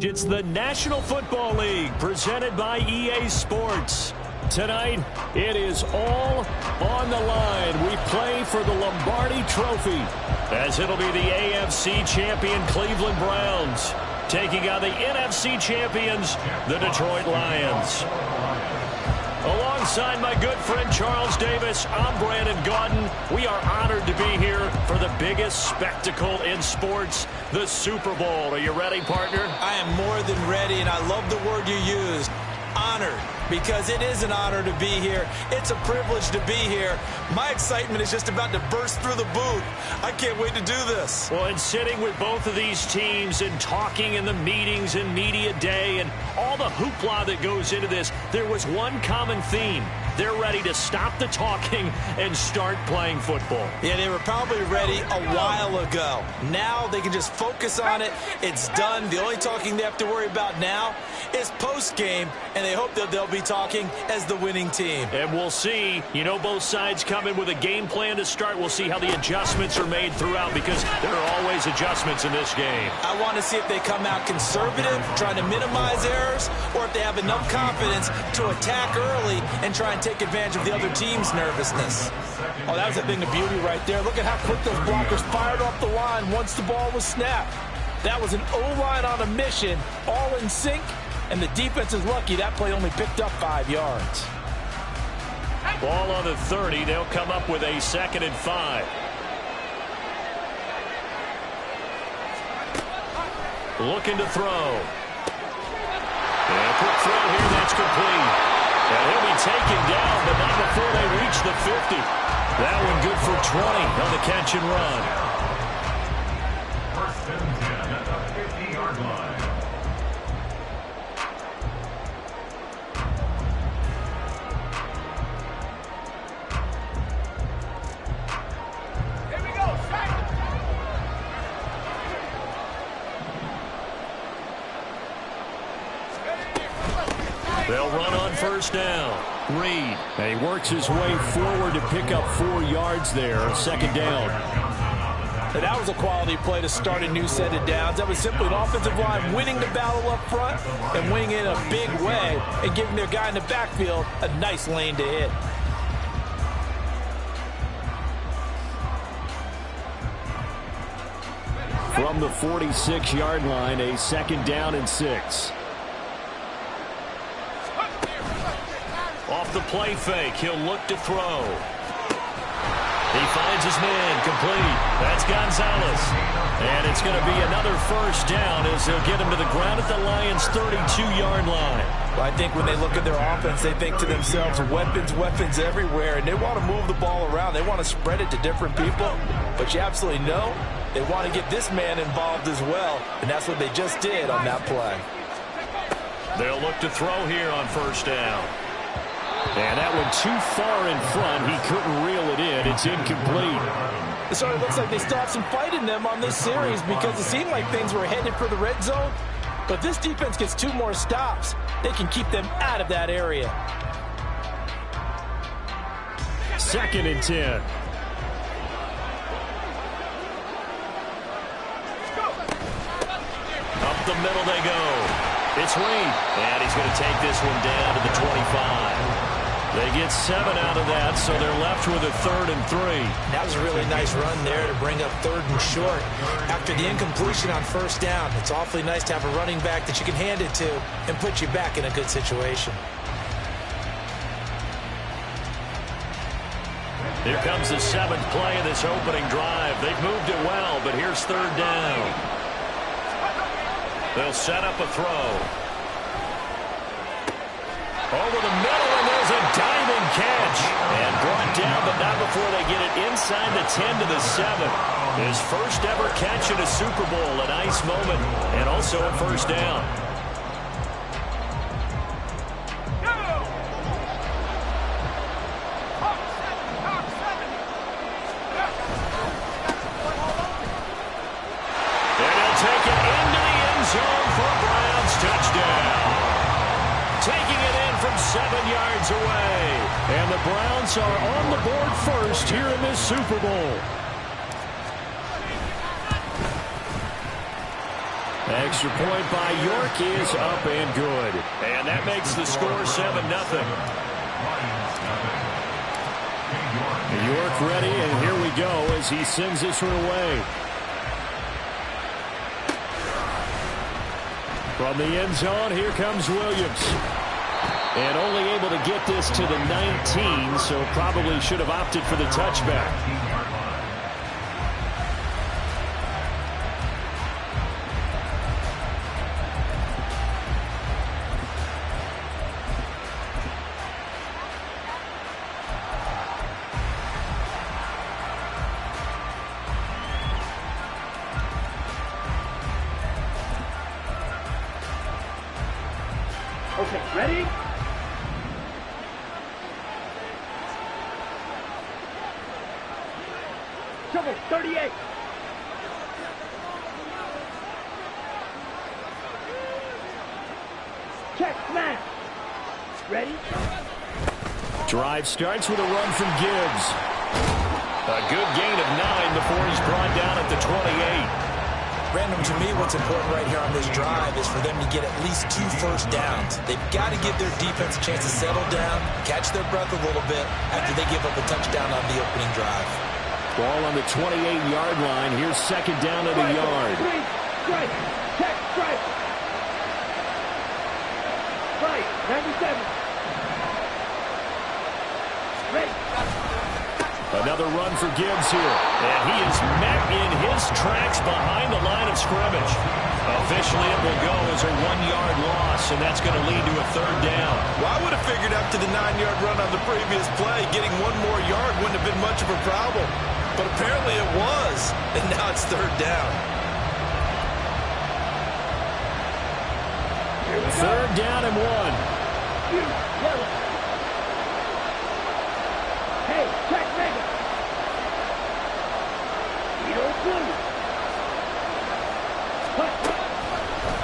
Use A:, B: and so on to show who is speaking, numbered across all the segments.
A: It's the National Football League presented by EA Sports. Tonight, it is all on the line. We play for the Lombardi Trophy, as it'll be the AFC champion Cleveland Browns taking on the NFC champions, the Detroit Lions. Alongside my good friend Charles Davis, I'm Brandon Gaudin. We are honored to be here for the biggest spectacle in sports, the Super Bowl. Are you ready, partner?
B: I am more than ready, and I love the word you used, honored, because it is an honor to be here. It's a privilege to be here. My excitement is just about to burst through the booth. I can't wait to do this.
A: Well, and sitting with both of these teams and talking in the meetings and media day and all the hoopla that goes into this, there was one common theme. They're ready to stop the talking and start playing football.
B: Yeah, they were probably ready a while ago. Now they can just focus on it. It's done. The only talking they have to worry about now is post-game, and they hope that they'll be talking as the winning team.
A: And we'll see. You know, both sides come in with a game plan to start. We'll see how the adjustments are made throughout, because there are always adjustments in this game.
B: I want to see if they come out conservative, trying to minimize errors, or if they have enough confidence to attack early and try and take advantage of the other team's nervousness. Oh, that was a thing of beauty right there. Look at how quick those blockers fired off the line once the ball was snapped. That was an O-line on a mission, all in sync, and the defense is lucky that play only picked up 5 yards.
A: Ball on the 30. They'll come up with a 2nd and 5. Looking to throw. And a quick throw here, that's complete. And he'll be taken down, but not before they reach the 50. That one good for 20 on the catch and run.
C: First and 10 at the 50-yard line.
D: Here we go,
A: They'll run on first down. Reed. And he works his way forward to pick up 4 yards there. 2nd down.
B: And that was a quality play to start a new set of downs. That was simply an offensive line winning the battle up front and winning it in a big way and giving their guy in the backfield a nice lane to hit.
A: From the 46-yard line, a 2nd down and 6. Off the play fake, he'll look to throw. He finds his man, complete. That's Gonzalez. And it's going to be another first down as they'll get him to the ground at the Lions' 32-yard line.
B: Well, I think when they look at their offense, they think to themselves, weapons, weapons everywhere, and they want to move the ball around. They want to spread it to different people. But you absolutely know they want to get this man involved as well, and that's what they just did on that play.
A: They'll look to throw here on first down. And that one too far in front. He couldn't reel it in. It's incomplete.
B: It sort of looks like they still have some fight in them on this series, because it seemed like things were headed for the red zone. But this defense gets 2 more stops. They can keep them out of that area.
A: 2nd and 10. Up the middle they go. It's Reed. And he's going to take this one down to the 25. They get 7 out of that, so they're left with a 3rd and 3.
B: That was a really nice run there to bring up 3rd and short. After the incompletion on first down, it's awfully nice to have a running back that you can hand it to and put you back in a good situation.
A: Here comes the 7th play of this opening drive. They've moved it well, but here's 3rd down. They'll set up a throw. Over the middle, and there's a diving catch. And brought down, but not before they get it inside the 10 to the 7. His first ever catch in a Super Bowl, a nice moment, and also a first down. And he'll take it into the end zone for a Browns touchdown. Taking it in from 7 yards away. And the Browns are on the board first here in this Super Bowl. Extra point by York is up and good. And that makes the score 7-0. York ready, and here we go as he sends this one away. From the end zone, here comes Williams. And only able to get this to the 19, so probably should have opted for the touchback.
D: Okay, ready? Trouble, 38. Check, smash. Ready?
A: Drive starts with a run from Gibbs. A good gain of 9 before he's brought down at the 28.
B: Brandon, to me, what's important right here on this drive is for them to get at least 2 first downs. They've got to give their defense a chance to settle down, catch their breath a little bit after they give up a touchdown on the opening drive.
A: Ball on the 28-yard line. Here's second down at a yard.
D: Strike. Check, strike. Right, 97. Ready.
A: Another run for Gibbs here. And he is met in his tracks behind the line of scrimmage. Officially, it will go as a 1-yard loss, and that's going to lead to a third down.
B: Well, I would have figured after the 9-yard run on the previous play, getting 1 more yard wouldn't have been much of a problem. But apparently it was, and now it's third down.
A: Third down and 1.
D: Yellow. Hey, check, Mega.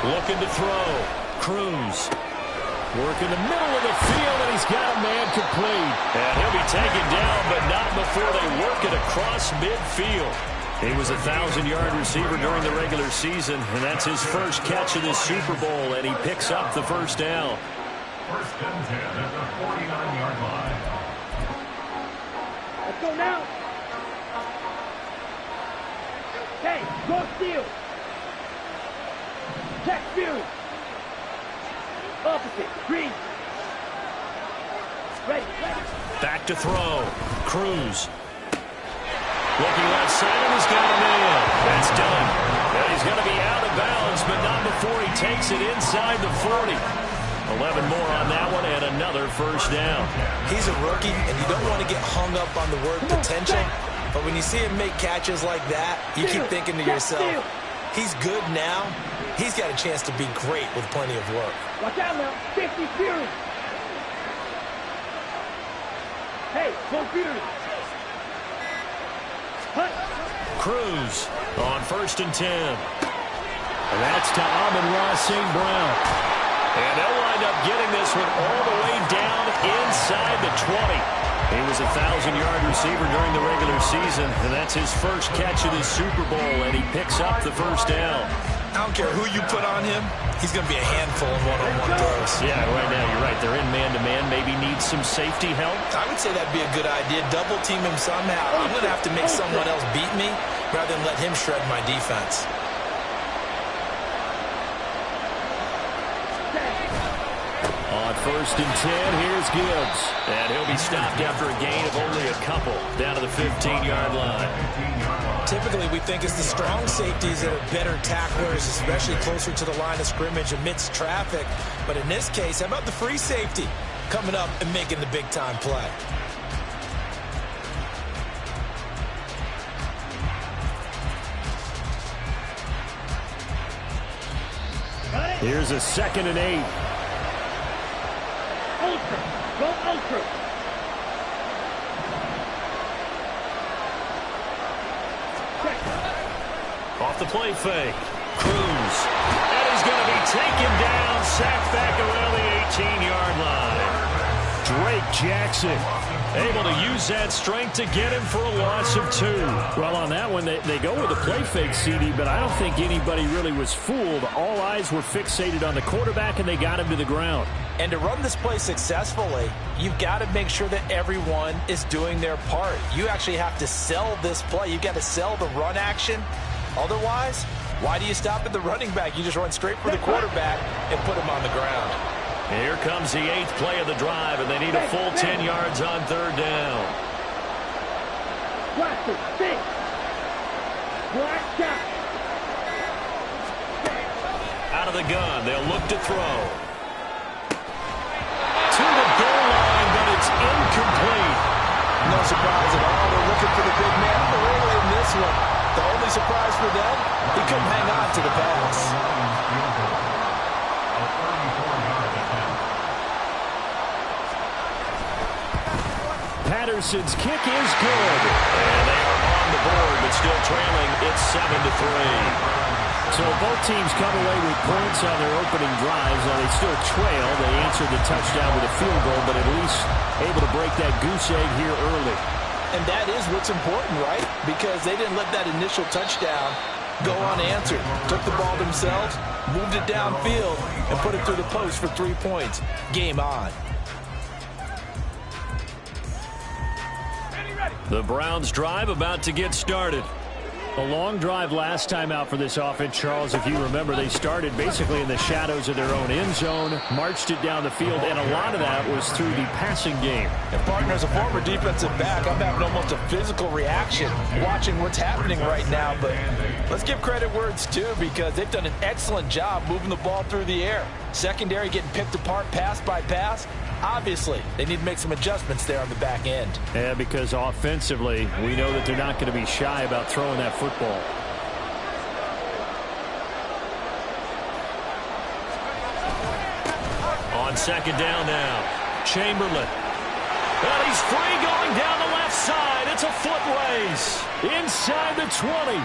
A: Looking to throw. Cruz. Work in the middle of the field, and he's got a man complete. And he'll be taken down, but not before they work it across midfield. He was a 1,000-yard receiver during the regular season, and that's his first catch of this Super Bowl, and he picks up the first down.
C: First and 10 at the 49-yard line.
D: Let's go now. Hey, go steal. Check Fury. Opposite, green. Ready.
A: Back to throw. Cruz. Looking left side, and he's got a man. That's done. And he's going to be out of bounds, but not before he takes it inside the 40. 11 more on that one, and another first down.
B: He's a rookie, and you don't want to get hung up on the word potential. But when you see him make catches like that, you keep thinking to yourself, he's good now. He's got a chance to be great with plenty of work.
D: Watch out now. 50 Fury. Hey, go Fury. Hunt.
A: Cruz on 1st and 10. And that's to Amon-Ra St. Brown. And they'll wind up getting this one all the way down inside the 20. He was a 1,000-yard receiver during the regular season, and that's his first catch of this Super Bowl, and he picks up the first down.
B: I don't care who you put on him, he's going to be a handful in one-on-one throws.
A: Yeah, right now you're right. They're in man-to-man. Maybe needs some safety help.
B: I would say that'd be a good idea. Double team him somehow. I'm going to have to make someone else beat me rather than let him shred my defense.
A: On 1st and 10, here's Gibbs. And he'll be stopped after a gain of only a couple down to the 15-yard line.
B: Typically, we think it's the strong safeties that are better tacklers, especially closer to the line of scrimmage amidst traffic. But in this case, how about the free safety coming up and making the big-time play?
A: Here's a 2nd and 8.
D: Ultra. Go ultra. Check.
A: Off the play fake. Cruz. And he's going to be taken down, sacked back around the 18-yard line. Drake Jackson. Able to use that strength to get him for a loss of 2.
E: Well, on that one, they go with a play fake, CD, but I don't think anybody really was fooled. All eyes were fixated on the quarterback, and they got him to the ground.
B: And to run this play successfully, you've got to make sure that everyone is doing their part. You actually have to sell this play. You've got to sell the run action. Otherwise, why do you stop at the running back? You just run straight for the quarterback and put him on the ground.
A: Here comes the 8th play of the drive, and they need a full 10 yards on 3rd down. Out of the gun, they'll look to throw. To the goal line, but it's incomplete.
B: No surprise at all. They're looking for the big man early in this one. The only surprise for them, he couldn't hang on to the pass.
A: Patterson's kick is good. And they are on the board, but still trailing. It's 7-3.
E: So both teams come away with points on their opening drives. Now they still trail. They answered the touchdown with a field goal, but at least able to break that goose egg here early.
B: And that is what's important, right? Because they didn't let that initial touchdown go unanswered. Took the ball themselves, moved it downfield, and put it through the post for 3 points. Game on.
A: The Browns drive about to get started.
E: A long drive last time out for this offense, Charles. If you remember, they started basically in the shadows of their own end zone, marched it down the field, and a lot of that was through the passing game.
B: And partner, as a former defensive back, I'm having almost a physical reaction watching what's happening right now. But let's give credit where it's due, because they've done an excellent job moving the ball through the air. Secondary getting picked apart pass by pass. Obviously, they need to make some adjustments there on the back end.
E: Yeah, because offensively, we know that they're not going to be shy about throwing that football.
A: On 2nd down now, Chamberlain. Well, he's free going down the left side. It's a foot race. Inside the 20. And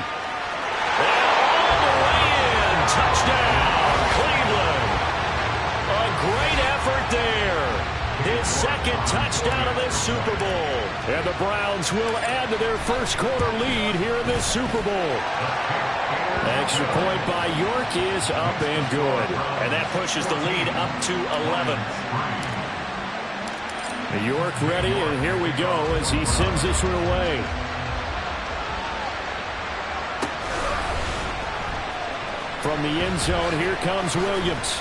A: all the way in. Touchdown, Cleveland. A great effort there. His 2nd touchdown of this Super Bowl. And the Browns will add to their first quarter lead here in this Super Bowl. Extra point by York is up and good. And that pushes the lead up to 11.
E: York ready, and here we go as he sends this one away. From the end zone, here comes Williams.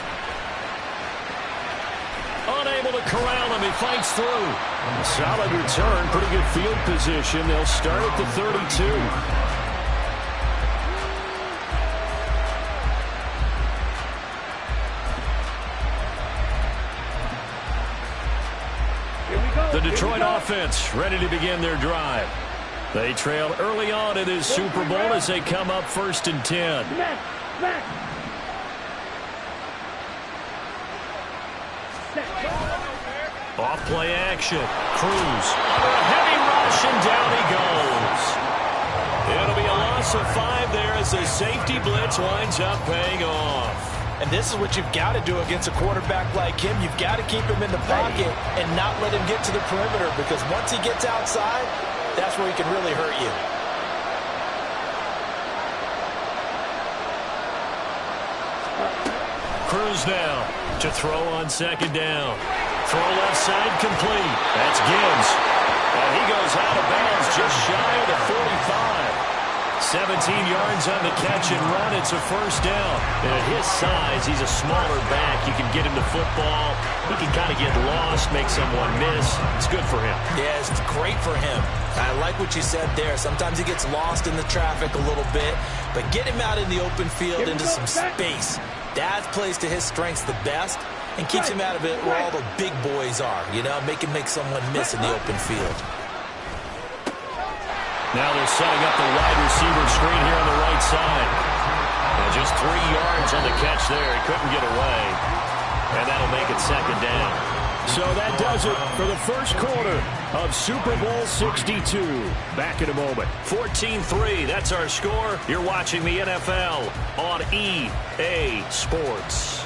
A: Unable to corral him. He fights through.
E: Solid return. Pretty good field position. They'll start at the 32.
A: The Detroit offense ready to begin their drive. They trail early on in this Super Bowl as they come up 1st and 10. Off play action. Cruz under a heavy rush, and down he goes. It'll be a loss of 5 there as the safety blitz winds up paying off.
B: And this is what you've got to do against a quarterback like him. You've got to keep him in the pocket and not let him get to the perimeter, because once he gets outside, that's where he can really hurt you.
A: Cruz now to throw on 2nd down. Throw left side complete. That's Gibbs. And he goes out of bounds just shy of the 45. 17 yards on the catch and run. It's a 1st down. And at his size, he's a smaller back. You can get him the football. He can kind of get lost, make someone miss. It's good for him.
B: Yeah, it's great for him. I like what you said there. Sometimes he gets lost in the traffic a little bit. But get him out in the open field into some space. That plays to his strengths the best and keeps him out of it where all the big boys are. You know, make him make someone miss in the open field.
A: Now they're setting up the wide receiver screen here on the right side. And just 3 yards on the catch there. He couldn't get away. And that'll make it 2nd down.
E: So that does it for the first quarter of Super Bowl 62. Back in a moment.
A: 14-3, that's our score. You're watching the NFL on EA Sports.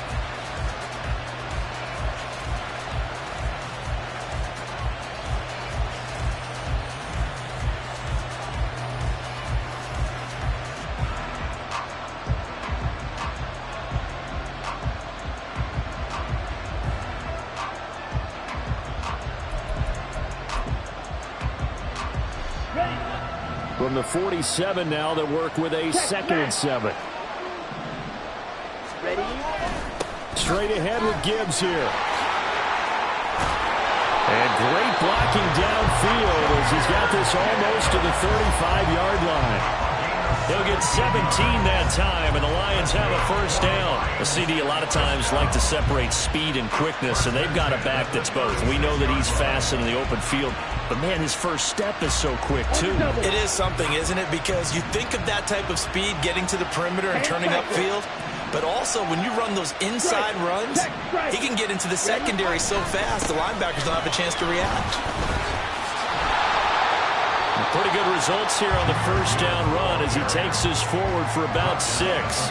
E: From the 47 now, they work with a second and 7.
D: Ready?
E: Straight ahead with Gibbs here. And great blocking downfield as he's got this almost to the 35-yard line. He'll get 17 that time, and the Lions have a first down.
A: A CD a lot of times like to separate speed and quickness, and they've got a back that's both. We know that he's fast in the open field, but, man, his first step is so quick, too.
B: It is something, isn't it? Because you think of that type of speed getting to the perimeter and turning upfield, but also when you run those inside runs, he can get into the secondary so fast the linebackers don't have a chance to react.
A: Pretty good results here on the first down run as he takes us forward for about 6.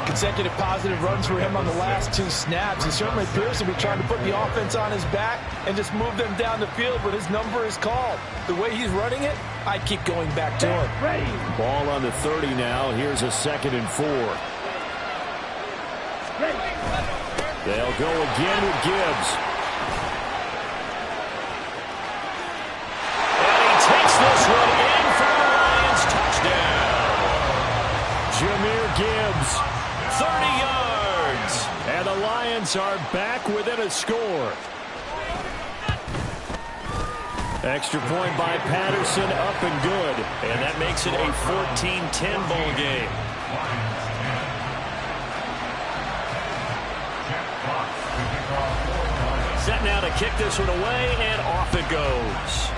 B: Consecutive positive runs for him on the last 2 snaps. He certainly appears to be trying to put the offense on his back and just move them down the field, but his number is called. The way he's running it, I'd keep going back to him.
D: Ready?
E: Ball on the 30 now. Here's a 2nd and 4.
D: Ready?
E: They'll go again with Gibbs.
A: Takes this one in for the Lions. Touchdown.
E: Jahmyr Gibbs.
A: 30 yards.
E: And the Lions are back within a score. Extra point by Patterson, up and good.
A: And that makes it a 14-10 ball game. Set now to kick this one away, and off it goes.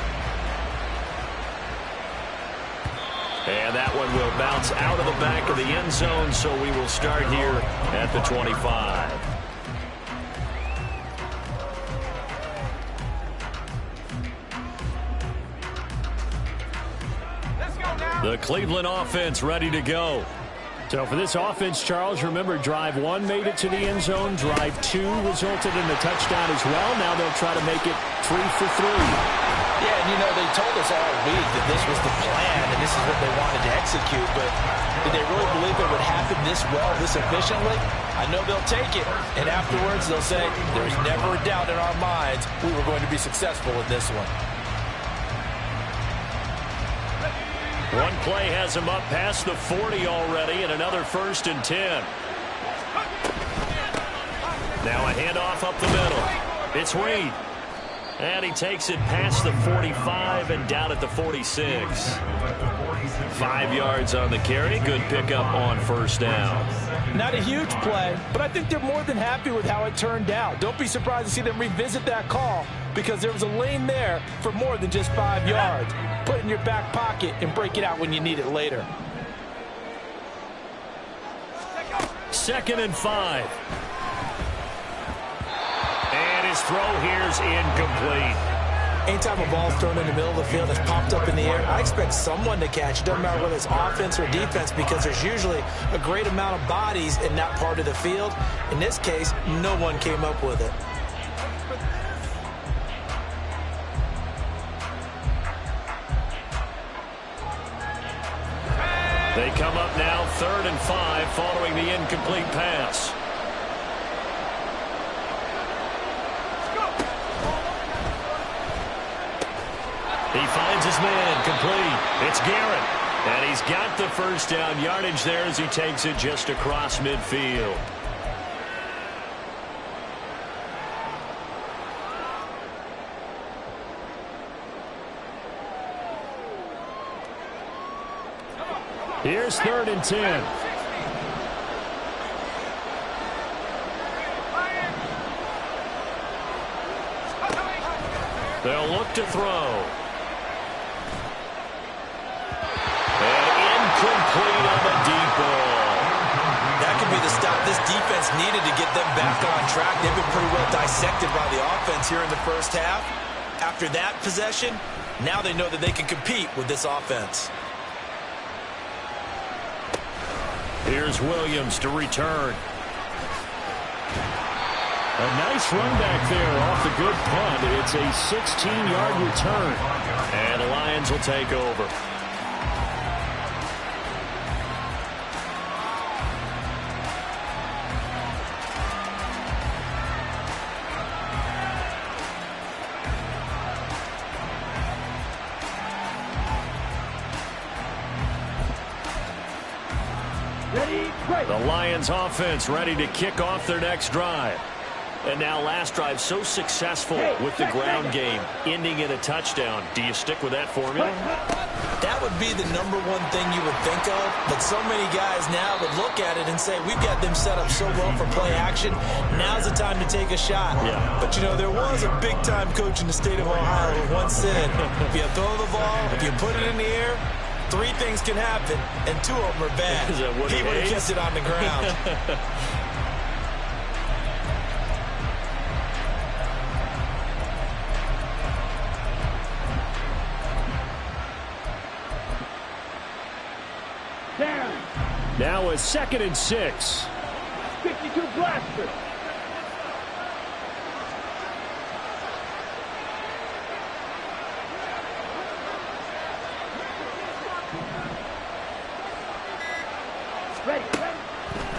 A: And that one will bounce out of the back of the end zone, so we will start here at the 25. The Cleveland offense ready to go.
E: So for this offense, Charles, remember drive 1 made it to the end zone. Drive 2 resulted in a touchdown as well. Now they'll try to make it 3 for 3.
B: Yeah, and you know, they told us all week that this was the plan and this is what they wanted to execute, but did they really believe it would happen this well, this efficiently? I know they'll take it, and afterwards they'll say, there's never a doubt in our minds we were going to be successful in this one.
A: One play has him up past the 40 already, and another 1st and 10. Now a handoff up the middle. It's Reed. And he takes it past the 45 and down at the 46. 5 yards on the carry. Good pickup on first down.
B: Not a huge play, but I think they're more than happy with how it turned out. Don't be surprised to see them revisit that call because there was a lane there for more than just 5 yards. Put it in your back pocket and break it out when you need it later.
A: 2nd and 5. And his throw here's incomplete.
B: Anytime a ball's thrown in the middle of the field that's popped up in the air, I expect someone to catch. It doesn't matter whether it's offense or defense because there's usually a great amount of bodies in that part of the field. In this case, no one came up with it.
A: They come up now 3rd and 5 following the incomplete pass. He finds his man complete. It's Garrett. And he's got the first down yardage there as he takes it just across midfield.
E: Here's 3rd and 10.
A: They'll look to throw. And incomplete on the deep ball.
B: That could be the stop this defense needed to get them back on track. They've been pretty well dissected by the offense here in the first half. After that possession, now they know that they can compete with this offense.
A: Here's Williams to return.
E: A nice run back there off the good punt. It's a 16-yard return.
A: And the Lions will take over. The Lions offense ready to kick off their next drive.
E: And now last drive so successful with the ground game, ending in a touchdown. Do you stick with that formula?
B: That would be the number one thing you would think of, but so many guys now would look at it and say, we've got them set up so well for play action. Now's the time to take a shot.
E: Yeah.
B: But, you know, there was a big-time coach in the state of Ohio who once said, if you throw the ball, if you put it in the air, 3 things can happen, and 2 of them are bad. He would have kept it on the ground.
A: Now a 2nd and 6.
D: 52 blaster. Ready.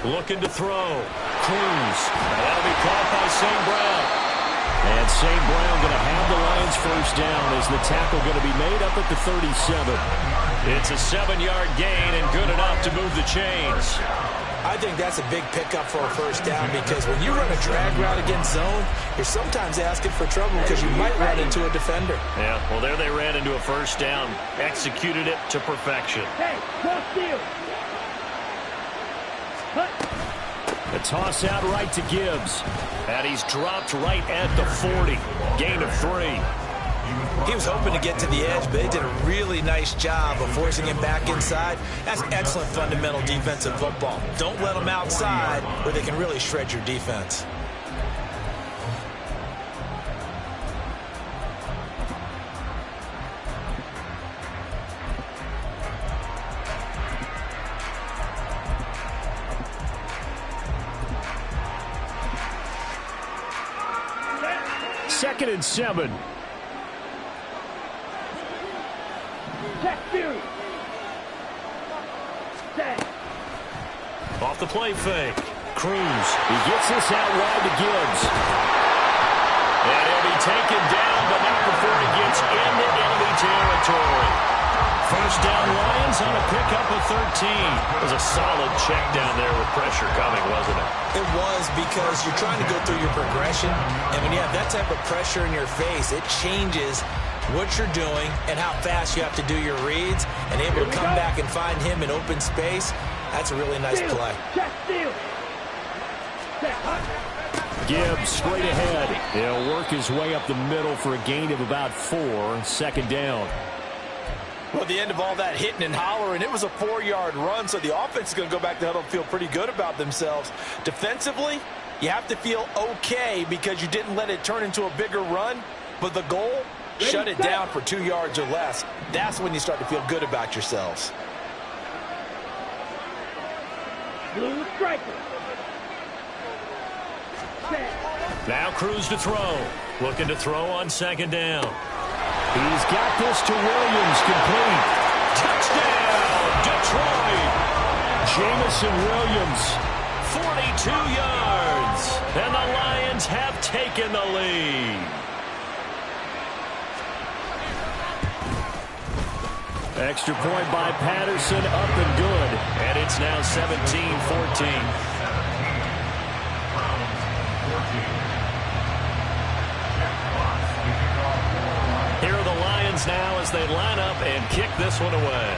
A: Looking to throw. Cruz. That'll be caught by St. Brown. And St. Brown going to have the Lions first down as the tackle going to be made up at the 37. It's a 7-yard gain and good enough to move the chains.
B: I think that's a big pickup for a first down because when you run a drag route against zone, you're sometimes asking for trouble because you might run into a defender.
A: Yeah, well, there they ran into a first down. Executed it to perfection.
D: Hey, cross field.
A: The toss out right to Gibbs. And he's dropped right at the 40. Gain of 3.
B: He was hoping to get to the edge, but they did a really nice job of forcing him back inside. That's excellent fundamental defensive football. Don't let them outside where they can really shred your defense.
A: Second and 7.
D: Check theory. Set.
A: Off the play fake. Cruz. He gets this out wide to Gibbs. And he'll be taken down, but not before he gets into enemy territory. First down Lions on a pickup of 13. It was a solid check down there with pressure coming, wasn't it?
B: It was because you're trying to go through your progression, and when you have that type of pressure in your face, it changes what you're doing and how fast you have to do your reads, and able to come back and find him in open space. That's a really nice play.
D: Check steal.
A: Gibbs straight ahead. He'll work his way up the middle for a gain of about 4. Second down.
B: Well, at the end of all that hitting and hollering, it was a 4-yard run, so the offense is going to go back to huddle and feel pretty good about themselves. Defensively, you have to feel okay because you didn't let it turn into a bigger run, but the goal, shut it down for 2 yards or less. That's when you start to feel good about yourselves.
D: Blue striker.
A: Now Cruz to throw. Looking to throw on second down. He's got this to Williams, complete. Touchdown, Detroit. Jamison Williams, 42 yards. And the Lions have taken the lead. Extra point by Patterson, up and good. And it's now 17-14. Here are the Lions now as they line up and kick this one away.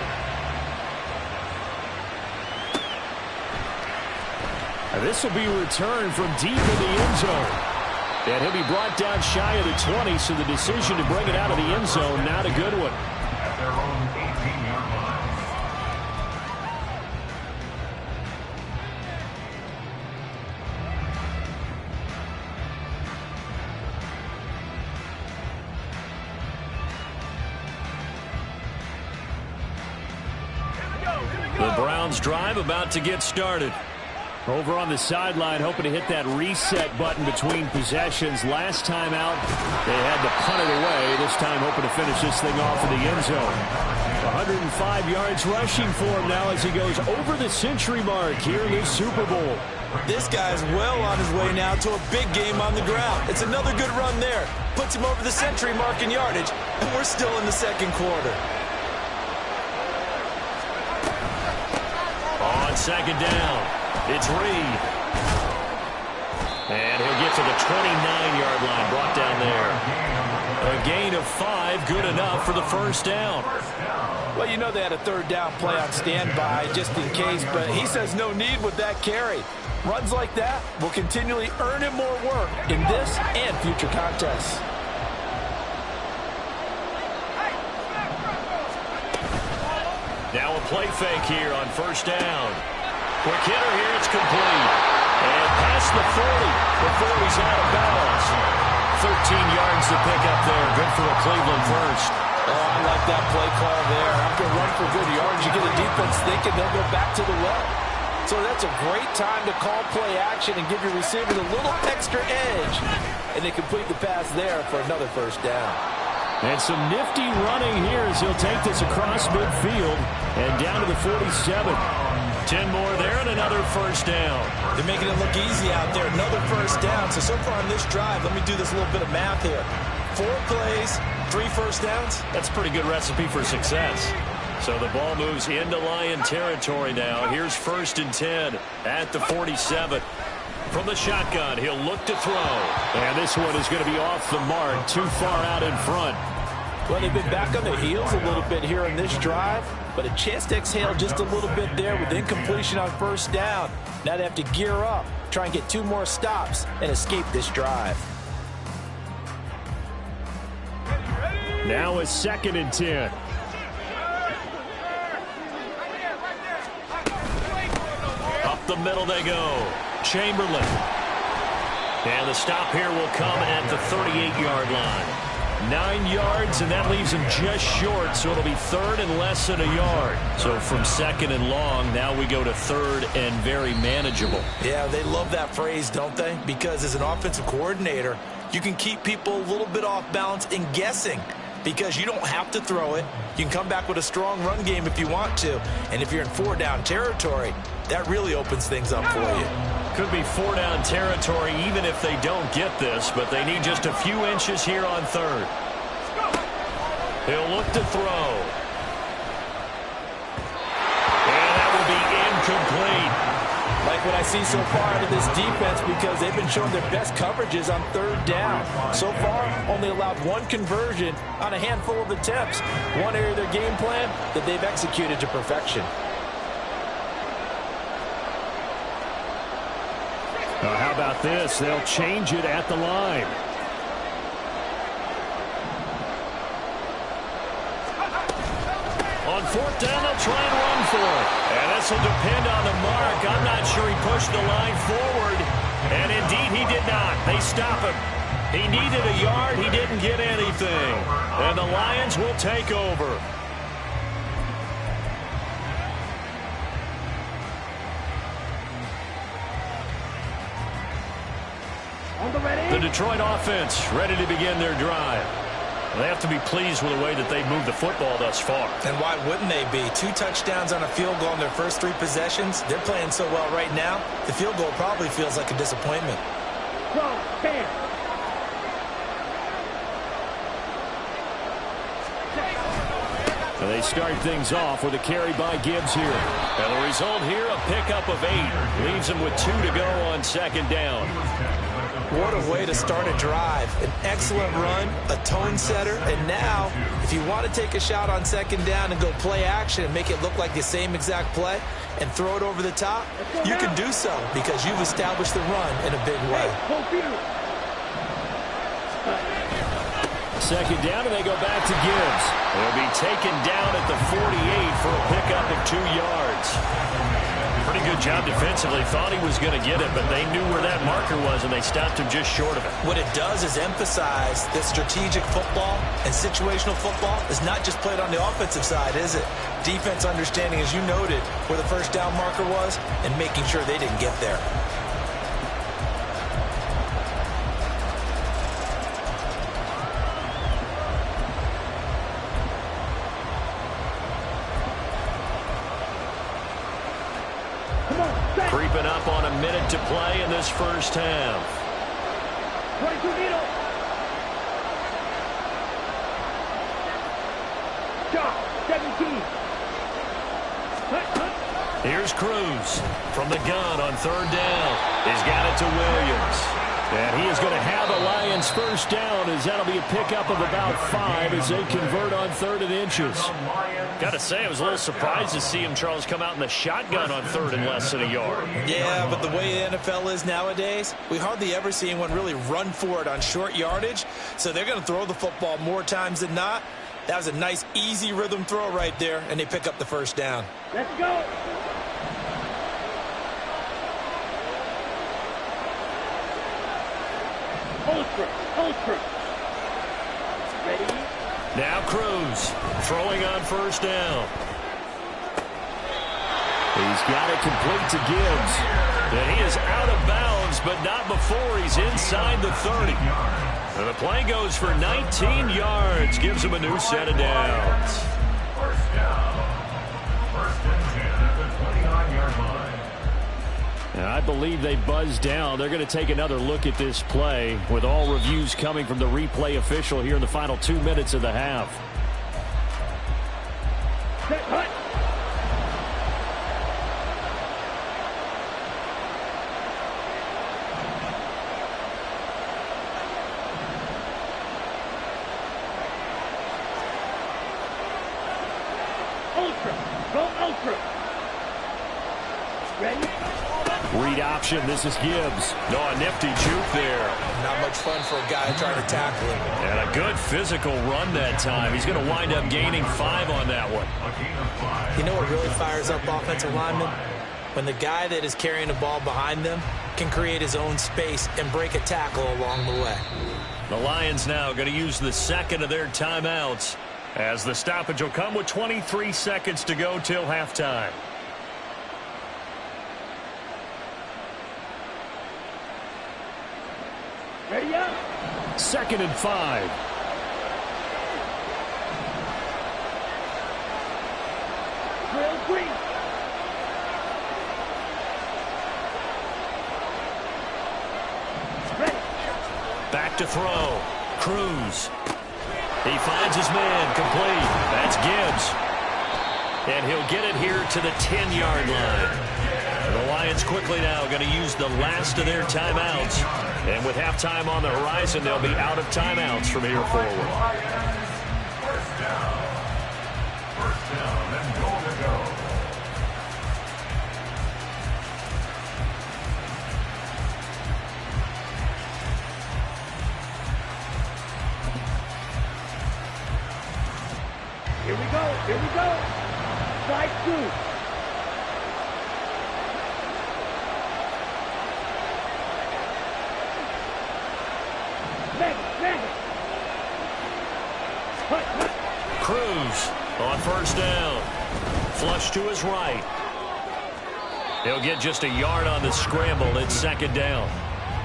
A: This will be returned from deep in the end zone. And he'll be brought down shy of the 20, so the decision to bring it out of the end zone, not a good one.
C: At their own 18-yard line.
A: The Browns drive about to get started. Over on the sideline, hoping to hit that reset button between possessions. Last time out, they had to punt it away. This time hoping to finish this thing off in the end zone. 105 yards rushing for him now as he goes over the century mark here in the Super Bowl.
B: This guy's well on his way now to a big game on the ground. It's another good run there. Puts him over the century mark in yardage, and we're still in the second quarter.
A: On second down, It's Reed. And he'll get to the 29-yard line, brought down there. A gain of 5, good enough for the first down.
B: Well, you know they had a third down play on standby just in case, but he says no need with that carry. Runs like that will continually earn him more work in this and future contests.
A: Now a play fake here on first down. Quick hitter here, it's complete. And past the 40 before he's out of bounds. 13 yards to pick up there. Good for a Cleveland first.
B: Oh, I like that play call there. After a run for good yards, you get the defense thinking they'll go back to the well. So that's a great time to call play action and give your receivers a little extra edge. And they complete the pass there for another first down.
E: And some nifty running here as he'll take this across midfield and down to the 47.
A: 10 more there and another first down.
B: They're making it look easy out there. Another first down. So far on this drive, let me do this little bit of math here. 4 plays, 3 first downs.
A: That's a pretty good recipe for success. So the ball moves into Lion territory now. Here's 1st and 10 at the 47. From the shotgun, he'll look to throw.
E: And this one is going to be off the mark, too far out in front.
B: Well, they've been back on their heels a little bit here in this drive, but a chance to exhale just a little bit there with incompletion on first down. Now they have to gear up, try and get 2 more stops, and escape this drive.
E: Now a 2nd and 10.
A: Up the middle they go. Chamberlain. And the stop here will come at the 38-yard line. 9 yards, and that leaves him just short, so it'll be 3rd and less than a yard. So from 2nd and long, now we go to 3rd and very manageable.
B: Yeah, they love that phrase, don't they? Because as an offensive coordinator, you can keep people a little bit off balance and guessing because you don't have to throw it. You can come back with a strong run game if you want to. And if you're in 4-down territory, that really opens things up for you.
A: Could be 4-down territory even if they don't get this, but they need just a few inches here on 3rd. He'll look to throw. And that will be incomplete.
B: Like what I see so far out of this defense because they've been showing their best coverages on 3rd down. So far, only allowed 1 conversion on a handful of attempts. One area of their game plan that they've executed to perfection.
E: How about this? They'll change it at the line.
A: On 4th down, they'll try and run for it. And this will depend on the mark. I'm not sure he pushed the line forward. And indeed, he did not. They stop him. He needed a yard. He didn't get anything. And the Lions will take over. The Detroit offense ready to begin their drive. They have to be pleased with the way that they've moved the football thus far.
B: And why wouldn't they be? 2 touchdowns on a field goal in their first 3 possessions. They're playing so well right now, the field goal probably feels like a disappointment.
D: Wrong, bam.
E: And they start things off with a carry by Gibbs here.
A: And the result here, a pickup of 8. Leaves them with 2 to go on 2nd down.
B: What a way to start a drive. An excellent run, a tone setter, and now, if you want to take a shot on 2nd down and go play action and make it look like the same exact play and throw it over the top, you can do so because you've established the run in a big way.
E: 2nd down, and they go back to Gibbs.
A: He'll be taken down at the 48 for a pickup of 2 yards. Pretty good job defensively. Thought he was going to get it, but they knew where that marker was, and they stopped him just short of it.
B: What it does is emphasize that strategic football and situational football is not just played on the offensive side, is it? Defense understanding, as you noted, where the 1st down marker was and making sure they didn't get there.
A: Creeping up on a minute to play in this first half.
D: 22 needle. Shot, 17.
A: Here's Cruz from the gun on third down. He's got it to Williams. And he is going to have a Lions first down, as that'll be a pickup of about 5 as they convert on 3rd and inches.
E: Got to say, I was a little surprised to see him, Charles, come out in the shotgun on 3rd and less than a yard.
B: Yeah, but the way the NFL is nowadays, we hardly ever see anyone really run for it on short yardage. So they're going to throw the football more times than not. That was a nice, easy rhythm throw right there, and they pick up the first down.
D: Let's go. Ultra. Ready?
A: Now Cruz throwing on first down. He's got it complete to Gibbs. And he is out of bounds, but not before he's inside the 30. And the play goes for 19 yards. Gives him a new set of downs.
C: First down. First and 10 at the 29-yard line.
A: And I believe they buzzed down. They're going to take another look at this play, with all reviews coming from the replay official here in the final 2 minutes of the half.
D: Set, hut. Ultra. Go ultra. Ready?
A: Read option. This is Gibbs. No, a nifty juke there.
B: Not much fun for a guy trying to tackle him.
A: And a good physical run that time. He's going to wind up gaining 5 on that one.
B: You know what really fires up offensive linemen? When the guy that is carrying the ball behind them can create his own space and break a tackle along the way.
A: The Lions now going to use the second of their timeouts, as the stoppage will come with 23 seconds to go till halftime.
D: Ready up.
A: 2nd and 5.
D: Drill green. Ready.
A: Back to throw. Cruz. He finds his man. Complete. That's Gibbs. And he'll get it here to the 10-yard line. The Lions quickly now going to use the last of their timeouts. And with halftime on the horizon, they'll be out of timeouts from here forward.
C: First down. First down and goal to go.
D: Here we go. Slide through.
A: Cruz on first down. Flush to his right. He'll get just a yard on the scramble. It's 2nd down.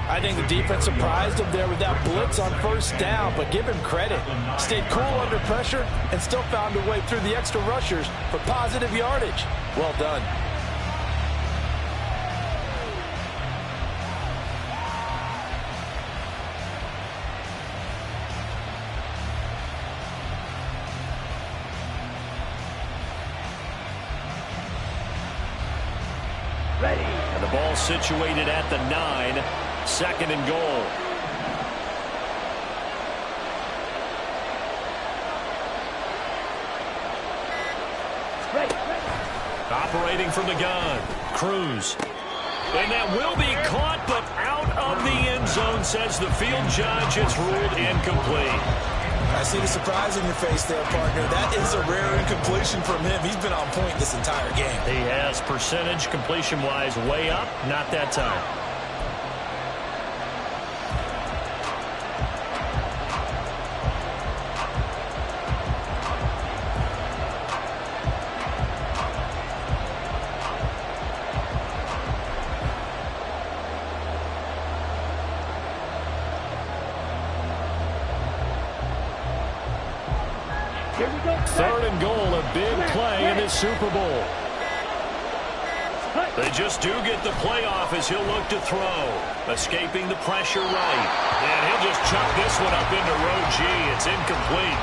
B: I think the defense surprised him there with that blitz on first down, but give him credit. Stayed cool under pressure and still found a way through the extra rushers for positive yardage. Well done.
D: Ready.
A: And the ball situated at the 9. 2nd and goal.
D: Ready.
A: Operating from the gun. Cruz. And that will be caught, but out of the end zone, says the field judge. It's ruled incomplete.
B: I see the surprise in your face there, partner. That is a rare incompletion from him. He's been on point this entire game.
A: He has percentage completion-wise way up. Not that time.
D: Here we go.
A: 3rd and goal, a big play in this Super Bowl. They just do get the play off as he'll look to throw. Escaping the pressure right. And he'll just chuck this one up into row G. It's incomplete.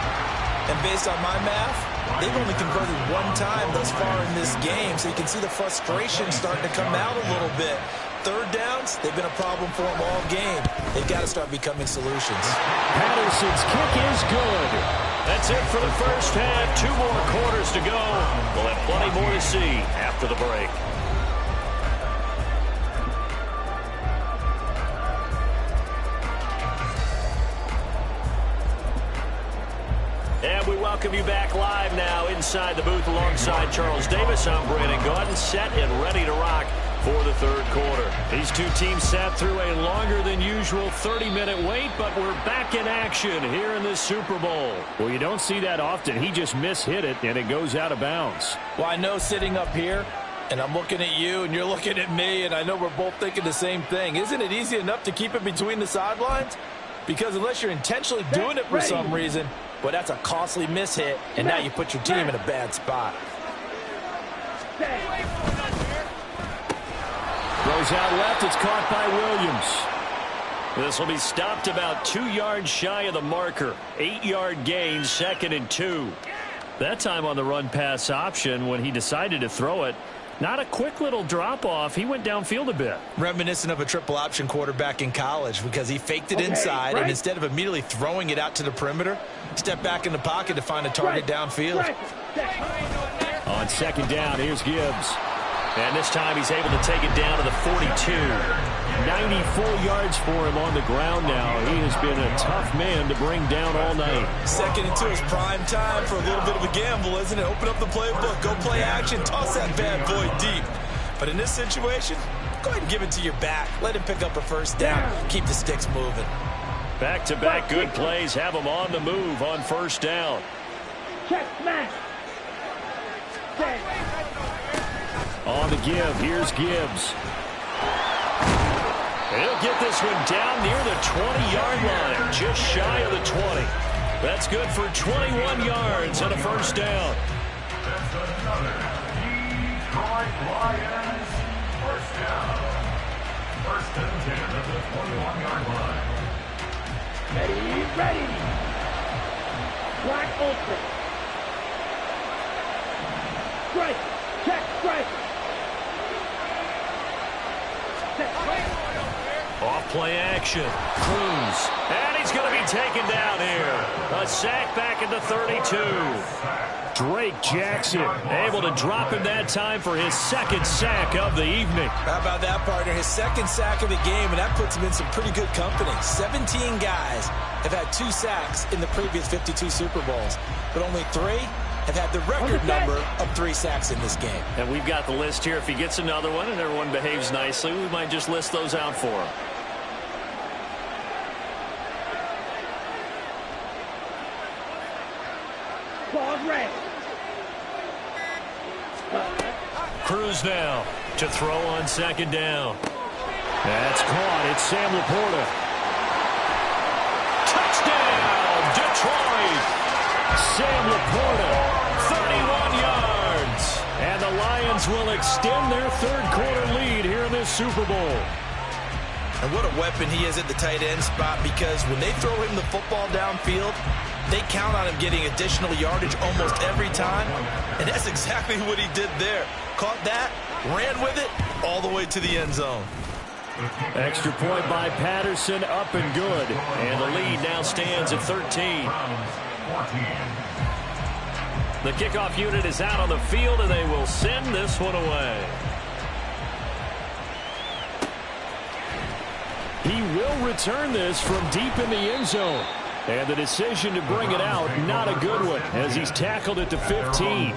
B: And based on my math, they've only converted one time thus far in this game, so you can see the frustration starting to come out a little bit. Third downs, they've been a problem for them all game. They've got to start becoming solutions.
E: Patterson's kick is good.
A: That's it for the first half. 2 more quarters to go. We'll have plenty more to see after the break. And we welcome you back live now inside the booth alongside Charles Davis. I'm Brandon Gaudin, set and ready to rock for the third quarter. These two teams sat through a longer than usual 30-minute wait, but we're back in action here in this Super Bowl.
E: Well, you don't see that often. He just mishit it, and it goes out of bounds.
B: Well, I know sitting up here, and I'm looking at you, and you're looking at me, and I know we're both thinking the same thing. Isn't it easy enough to keep it between the sidelines? Because unless you're intentionally doing it for some reason, well, that's a costly mishit, and now you put your team in a bad spot.
E: Throws out left. It's caught by Williams.
A: This will be stopped about 2 yards shy of the marker. 8-yard gain, 2nd and 2.
E: That time on the run-pass option when he decided to throw it. Not a quick little drop-off. He went downfield a bit.
B: Reminiscent of a triple-option quarterback in college because he faked it inside, and instead of immediately throwing it out to the perimeter, stepped back in the pocket to find a target downfield.
E: On 2nd down, here's Gibbs. And this time he's able to take it down to the 42. 94 yards for him on the ground now. He has been a tough man to bring down all night.
B: 2nd and 2 is prime time for a little bit of a gamble, isn't it? Open up the playbook, go play action, toss that bad boy deep. But in this situation, go ahead and give it to your back. Let him pick up a first down. Keep the sticks moving.
A: Back-to-back good plays have him on the move on first down.
D: Check, smash.
E: On the give, here's Gibbs.
A: He'll get this one down near the 20-yard line, just shy of the 20. That's good for 21 yards and a first down.
C: That's another Detroit Lions first down. 1st and 10 at the 21-yard line.
D: Ready. Black open. Strike. Check, strike.
A: Off play action. Cruz. And he's going to be taken down here. A sack back at the 32.
E: Drake Jackson able to drop him that time for his 2nd sack of the evening.
B: How about that, partner? His 2nd sack of the game, and that puts him in some pretty good company. 17 guys have had 2 sacks in the previous 52 Super Bowls, but only 3 have had the record number of 3 sacks in this game.
A: And we've got the list here. If he gets another one and everyone behaves nicely, we might just list those out for him.
D: Ball red.
A: Cruz now to throw on 2nd down.
E: That's caught. It's Sam Laporta.
A: Touchdown, Detroit.
E: Sam Laporta,
A: 31 yards.
E: and the Lions will extend their 3rd quarter lead here in this Super Bowl.
B: And what a weapon he is at the tight end spot, because when they throw him the football downfield, they count on him getting additional yardage almost every time. And that's exactly what he did there. Caught that, ran with it, all the way to the end zone.
E: Extra point by Patterson, up and good.
A: And the lead now stands at 13. The kickoff unit is out on the field, and they will send this one away.
E: He will return this from deep in the end zone. And the decision to bring it out, not a good one, as he's tackled at the 15.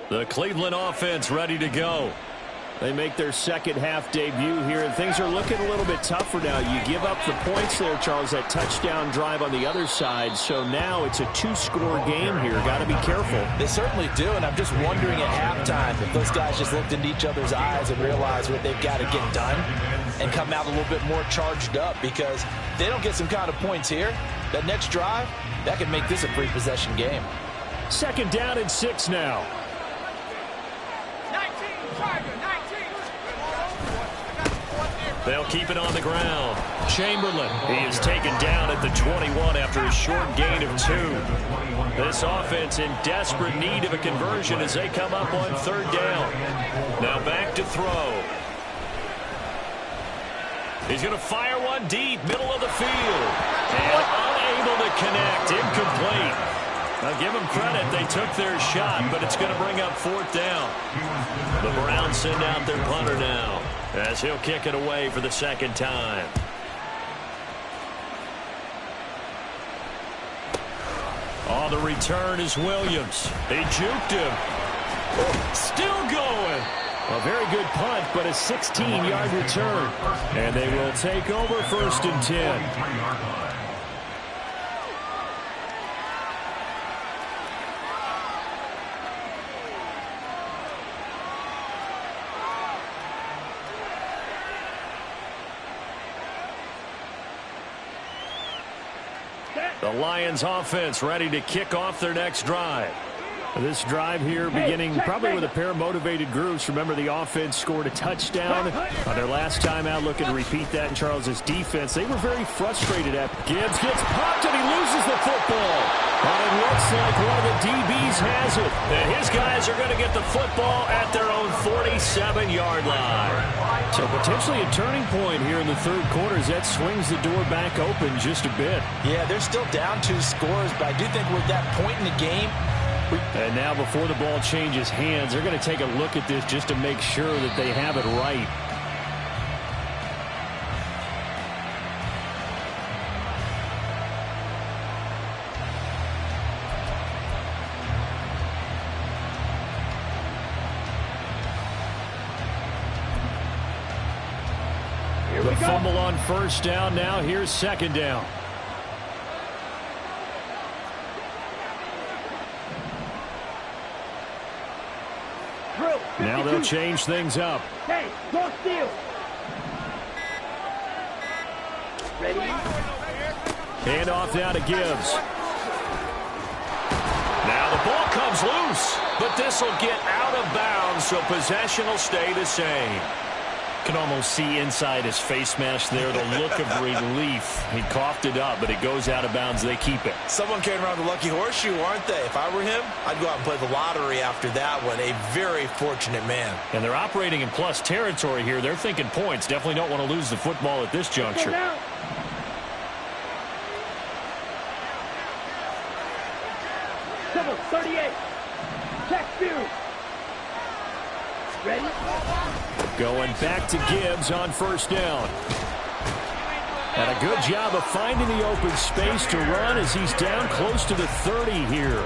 E: The Cleveland offense ready to go. They make their 2nd half debut here, and things are looking a little bit tougher now. You give up the points there, Charles, that touchdown drive on the other side. So now it's a 2-score game here. Got to be careful.
B: They certainly do, and I'm just wondering at halftime if those guys just looked into each other's eyes and realized what they've got to get done and come out a little bit more charged up, because they don't get some kind of points here. That next drive, that could make this a 3-possession game.
E: 2nd down and 6 now.
A: They'll keep it on the ground. Chamberlain, he is taken down at the 21 after a short gain of 2. This offense in desperate need of a conversion as they come up on 3rd down. Now back to throw. He's going to fire one deep, middle of the field. And unable to connect, incomplete. I'll give them credit, they took their shot, but it's going to bring up 4th down. The Browns send out their punter now, as he'll kick it away for the 2nd time. On the return is Williams. He juked him. Still going. A very good punt, but a 16-yard return. And they will take over 1st and 10. The Lions offense ready to kick off their next drive. This drive here beginning probably with a pair of motivated groups. Remember, the offense scored a touchdown on their last time out, looking to repeat that in Charles's defense. They were very frustrated at Gibbs gets popped and he loses the football. And it looks like one of the DBs has it. And his guys are going to get the football at their own 47-yard line. So potentially a turning point here in the 3rd quarter as that swings the door back open just a bit.
B: Yeah, they're still down 2 scores, but I do think we're at that point in the game.
A: And now before the ball changes hands, they're going to take a look at this just to make sure that they have it right. The fumble on 1st down. Now here's 2nd down. Now they'll change things up.
D: Hey, go steal. Ready?
A: Hand off now to Gibbs. Now the ball comes loose, but this will get out of bounds, so possession will stay the same. Can almost see inside his face mask there the look of relief. He coughed it up, but it goes out of bounds. They keep it.
B: Someone came around the lucky horseshoe, aren't they? If I were him, I'd go out and play the lottery after that one. A very fortunate man.
A: And they're operating in plus territory here. They're thinking points. Definitely don't want to lose the football at this juncture.
D: Double 38. Check 2. Ready?
A: Going back to Gibbs on 1st down. And a good job of finding the open space to run as he's down close to the 30 here.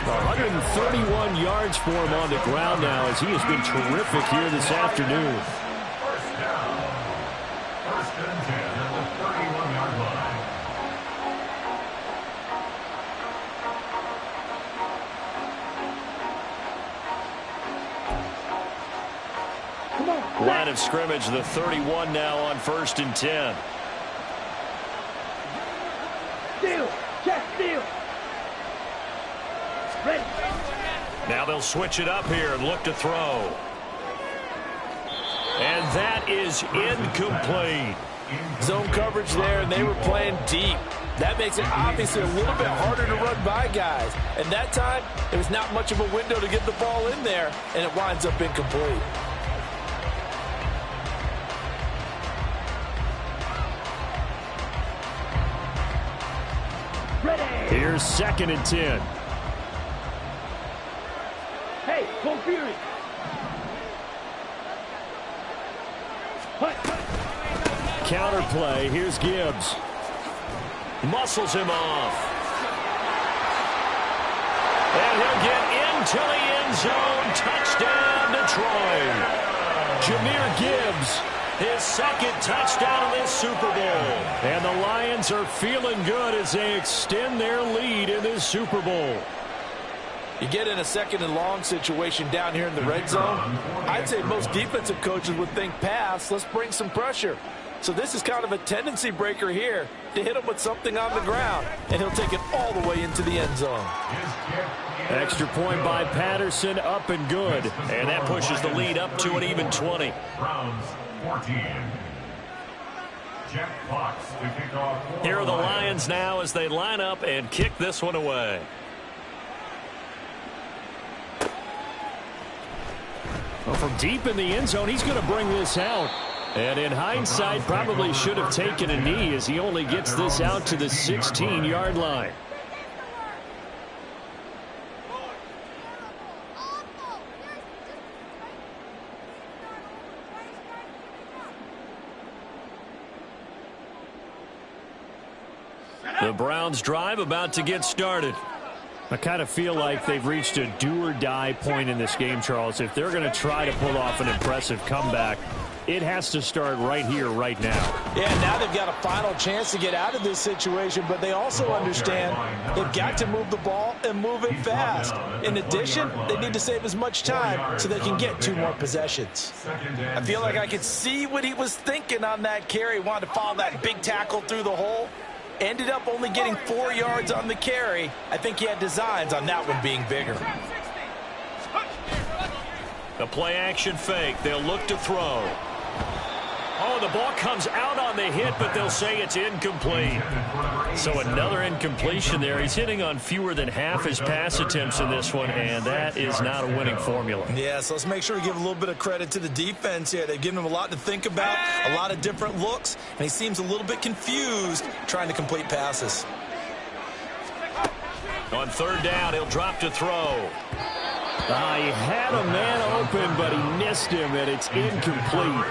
A: 131 yards for him on the ground now as he has been terrific here this afternoon.
C: 1st down. 1st and 10 at the 31-yard line.
A: Line of scrimmage, the 31 now on 1st and 10.
D: Steal. Check steal. Ready.
A: Now they'll switch it up here and look to throw. And that is incomplete.
B: Zone coverage there, and they were playing deep. That makes it obviously a little bit harder to run by guys. And that time, there was not much of a window to get the ball in there, and it winds up incomplete.
A: Here's 2nd and 10.
D: Hey, go Fury.
A: Counter play. Here's Gibbs. Muscles him off. And he'll get into the end zone. Touchdown, Detroit. Jahmyr Gibbs, his 2nd touchdown of this Super Bowl. And the Lions are feeling good as they extend their lead in this Super Bowl.
B: You get in a 2nd and long situation down here in the red zone. I'd say most defensive coaches would think pass. Let's bring some pressure. So this is kind of a tendency breaker here to hit him with something on the ground. And he'll take it all the way into the end zone.
A: Extra point by Patterson, up and good. And that pushes the lead up to an even 20.
C: Browns 14. Jack Fox to kick off.
A: Here are the Lions now as they line up and kick this one away. Well, from deep in the end zone, he's going to bring this out. And in hindsight, probably should have taken a knee as he only gets this out to the 16-yard line. The Browns drive about to get started. I kind of feel like they've reached a do-or-die point in this game, Charles. If they're going to try to pull off an impressive comeback, it has to start right here, right now.
B: Yeah, now they've got a final chance to get out of this situation, but they also understand they've got to move the ball and move it fast. In addition, they need to save as much time so they can get 2 more possessions. I feel like I could see what he was thinking on that carry. Wanted to follow that big tackle through the hole. Ended up only getting 4 yards on the carry. I think he had designs on that one being bigger.
A: The play action fake. They'll look to throw. Oh, the ball comes out on the hit, but they'll say it's incomplete. So another incompletion there. He's hitting on fewer than half his pass attempts in this one, and that is not a winning formula.
B: Yeah, so let's make sure we give a little bit of credit to the defense here. They've given him a lot to think about, a lot of different looks, and he seems a little bit confused trying to complete passes.
A: On 3rd down, he'll drop to throw. He had a man open, but he missed him, and it's incomplete.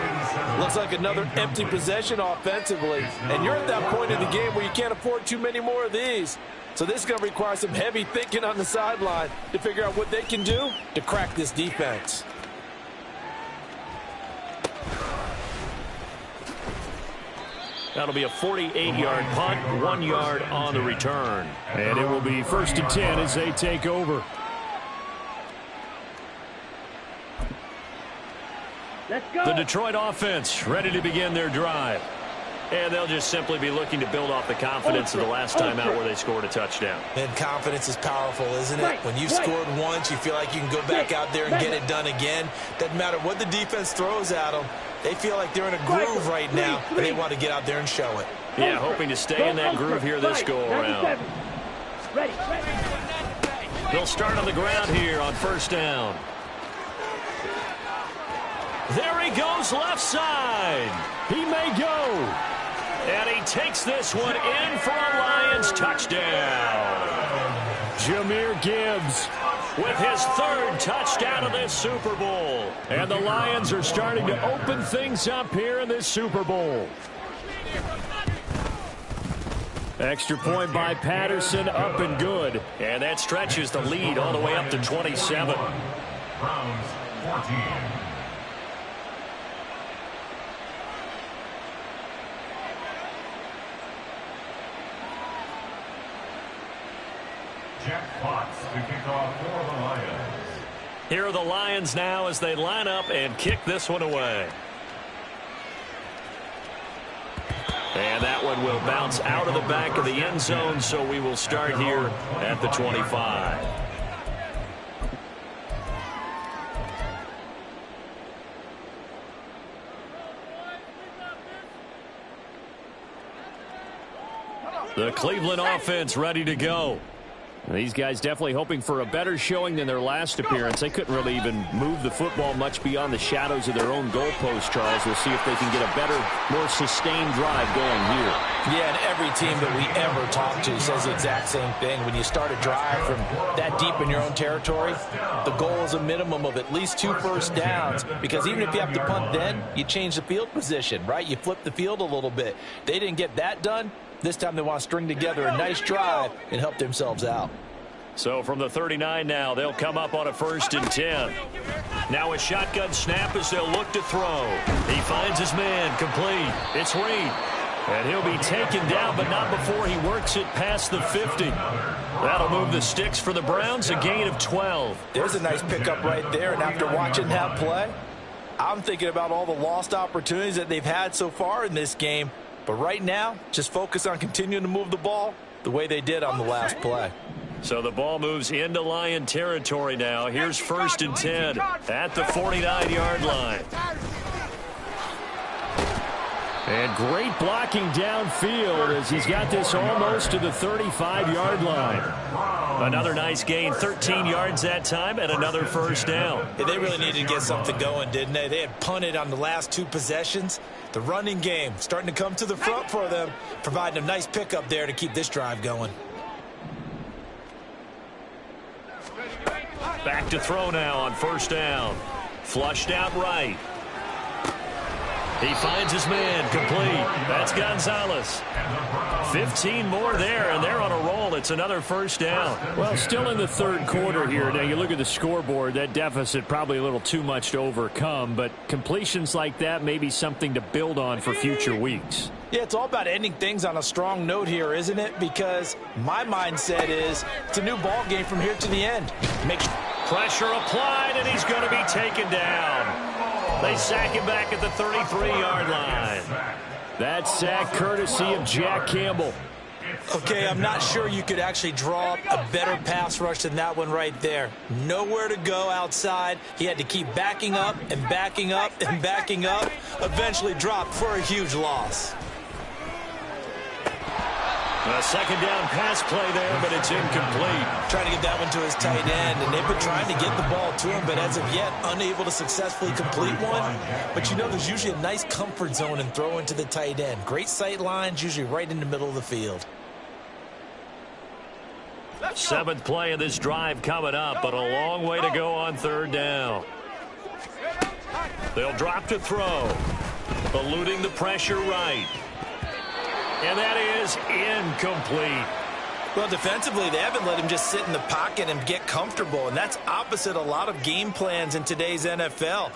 B: Looks like another empty possession offensively. And you're at that point in the game where you can't afford too many more of these. So this is going to require some heavy thinking on the sideline to figure out what they can do to crack this defense.
A: That'll be a 48-yard punt, 1 yard on the return. And it will be 1st and 10 as they take over.
D: Let's go.
A: The Detroit offense ready to begin their drive. And they'll just simply be looking to build off the confidence of the last time out where they scored a touchdown.
B: And confidence is powerful, isn't it? When you've scored once, you feel like you can go back out there and get it done again. Doesn't matter what the defense throws at them. They feel like they're in a groove right now, and they want to get out there and show it.
A: Yeah, hoping to stay in that groove here this go-around.
D: Ready.
A: They'll start on the ground here on 1st down. There he goes left side. He may go. And he takes this one in for a Lions touchdown. Jahmyr Gibbs with his 3rd touchdown of this Super Bowl. And the Lions are starting to open things up here in this Super Bowl. Extra point by Patterson, up and good. And that stretches the lead all the way up to 27.
C: Browns 14. Jack Fox to kick off for the Lions.
A: Here are the Lions now as they line up and kick this one away. And that one will bounce out of the back of the end zone, so we will start here at the 25. The Cleveland offense ready to go. These guys definitely hoping for a better showing than their last appearance. They couldn't really even move the football much beyond the shadows of their own goalpost, Charles. We'll see if they can get a better, more sustained drive going here.
B: Yeah, and every team that we ever talk to says the exact same thing. When you start a drive from that deep in your own territory, the goal is a minimum of at least 2 first downs, because even if you have to punt then, you change the field position, right? You flip the field a little bit. They didn't get that done. This time they want to string together a nice drive and help themselves out.
A: So from the 39 now, they'll come up on a 1st and 10. Now a shotgun snap as they'll look to throw. He finds his man, complete. It's Reed. And he'll be taken down, but not before he works it past the 50. That'll move the sticks for the Browns, a gain of 12.
B: There's a nice pickup right there, and after watching that play, I'm thinking about all the lost opportunities that they've had so far in this game. But right now, just focus on continuing to move the ball the way they did on the last play.
A: So the ball moves into Lion territory now. Here's 1st and 10 at the 49-yard line. And great blocking downfield as he's got this almost to the 35-yard line. Another nice gain, 13 yards that time, and another first down.
B: Yeah, they really needed to get something going, didn't they? They had punted on the last 2 possessions. The running game starting to come to the front for them, providing a nice pickup there to keep this drive going.
A: Back to throw now on first down. Flushed out right. He finds his man, complete. That's Gonzalez. 15 more there, and they're on a roll. It's another first down. Well, still in the third quarter here. Now, you look at the scoreboard, that deficit probably a little too much to overcome, but completions like that may be something to build on for future weeks.
B: Yeah, it's all about ending things on a strong note here, isn't it? Because my mindset is it's a new ball game from here to the end.
A: Pressure applied, and he's going to be taken down. They sack him back at the 33-yard line. That sack courtesy of Jack Campbell.
B: Okay, I'm not sure you could actually draw up a better pass rush than that one right there. Nowhere to go outside. He had to keep backing up and backing up and backing up. Eventually dropped for a huge loss.
A: A second down pass play there, but it's incomplete.
B: Trying to get that one to his tight end, and they've been trying to get the ball to him, but as of yet, unable to successfully complete one. But you know, there's usually a nice comfort zone in throwing to the tight end. Great sight lines, usually right in the middle of the field.
A: 7th play of this drive coming up, but a long way to go on third down. They'll drop to throw. Eluding the pressure right. And that is incomplete.
B: Well, defensively, they haven't let him just sit in the pocket and get comfortable, and that's opposite a lot of game plans in today's NFL.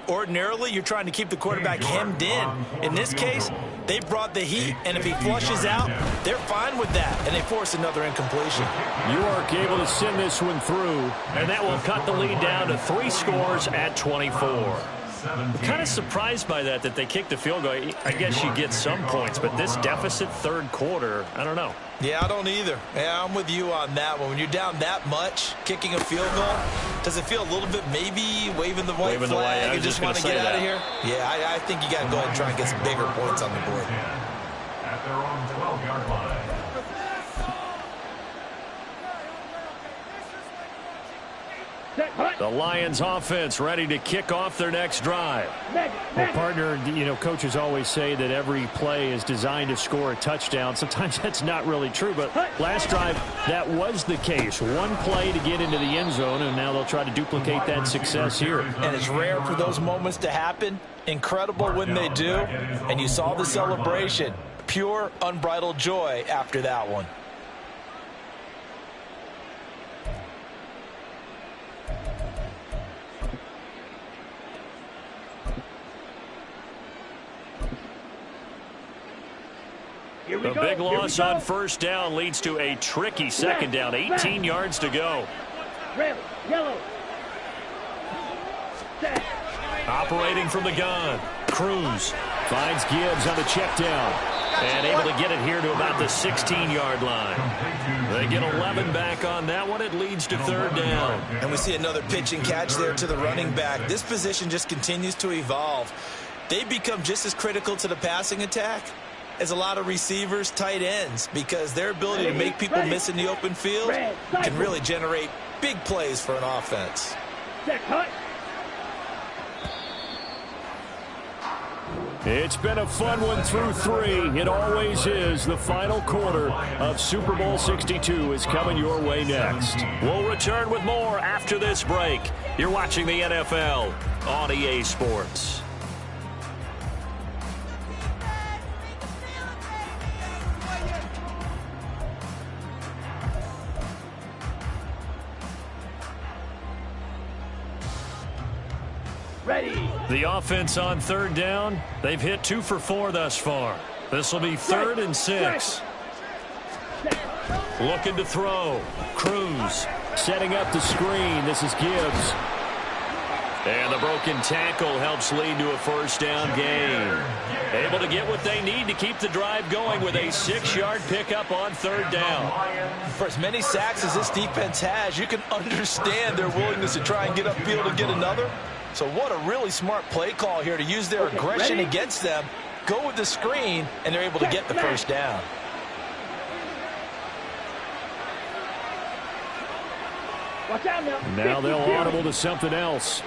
B: Ordinarily, you're trying to keep the quarterback hemmed in. In this case, they brought the heat, and if he flushes out, they're fine with that, and they force another incompletion.
A: York able to send this one through, and that will cut the lead down to 3 scores at 24. I'm kind of surprised by that they kicked the field goal. I guess you get some points, but this deficit third quarter, I don't know.
B: Yeah, I don't either. Yeah, I'm with you on that one. When you're down that much, kicking a field goal, does it feel a little bit maybe waving the white flag and just want to get out of here? Yeah, I think you got to go ahead and try and get some bigger points on the board.
C: At their own 12-yard line.
A: The Lions offense ready to kick off their next drive. Well, partner, you know, coaches always say that every play is designed to score a touchdown. Sometimes that's not really true, but last drive, that was the case. One play to get into the end zone, and now they'll try to duplicate that success here.
B: And it's rare for those moments to happen. Incredible when they do. And you saw the celebration. Pure, unbridled joy after that one.
A: The big loss on first down leads to a tricky second down. 18 yards to go.
D: Red, yellow.
A: Operating from the gun. Cruz finds Gibbs on the check down. And able to get it here to about the 16-yard line. They get 11 back on that one. It leads to third down.
B: And we see another pitch and catch there to the running back. This position just continues to evolve. They become just as critical to the passing attack as a lot of receivers, tight ends, because their ability to make people miss in the open field can really generate big plays for an offense.
A: It's been a fun one through 3. It always is. The final quarter of Super Bowl 62 is coming your way next. We'll return with more after this break. You're watching the NFL on EA Sports.
D: Ready.
A: The offense on third down, they've hit 2 for 4 thus far. This will be 3rd and 6. Looking to throw. Cruz setting up the screen. This is Gibbs. And the broken tackle helps lead to a first down gain. Able to get what they need to keep the drive going with a 6-yard pickup on third down.
B: For as many sacks as this defense has, you can understand their willingness to try and get upfield and get another. So what a really smart play call here to use their aggression against them go with the screen, and they're able to get the first down.
D: Watch out now.
A: Now they'll audible to something else.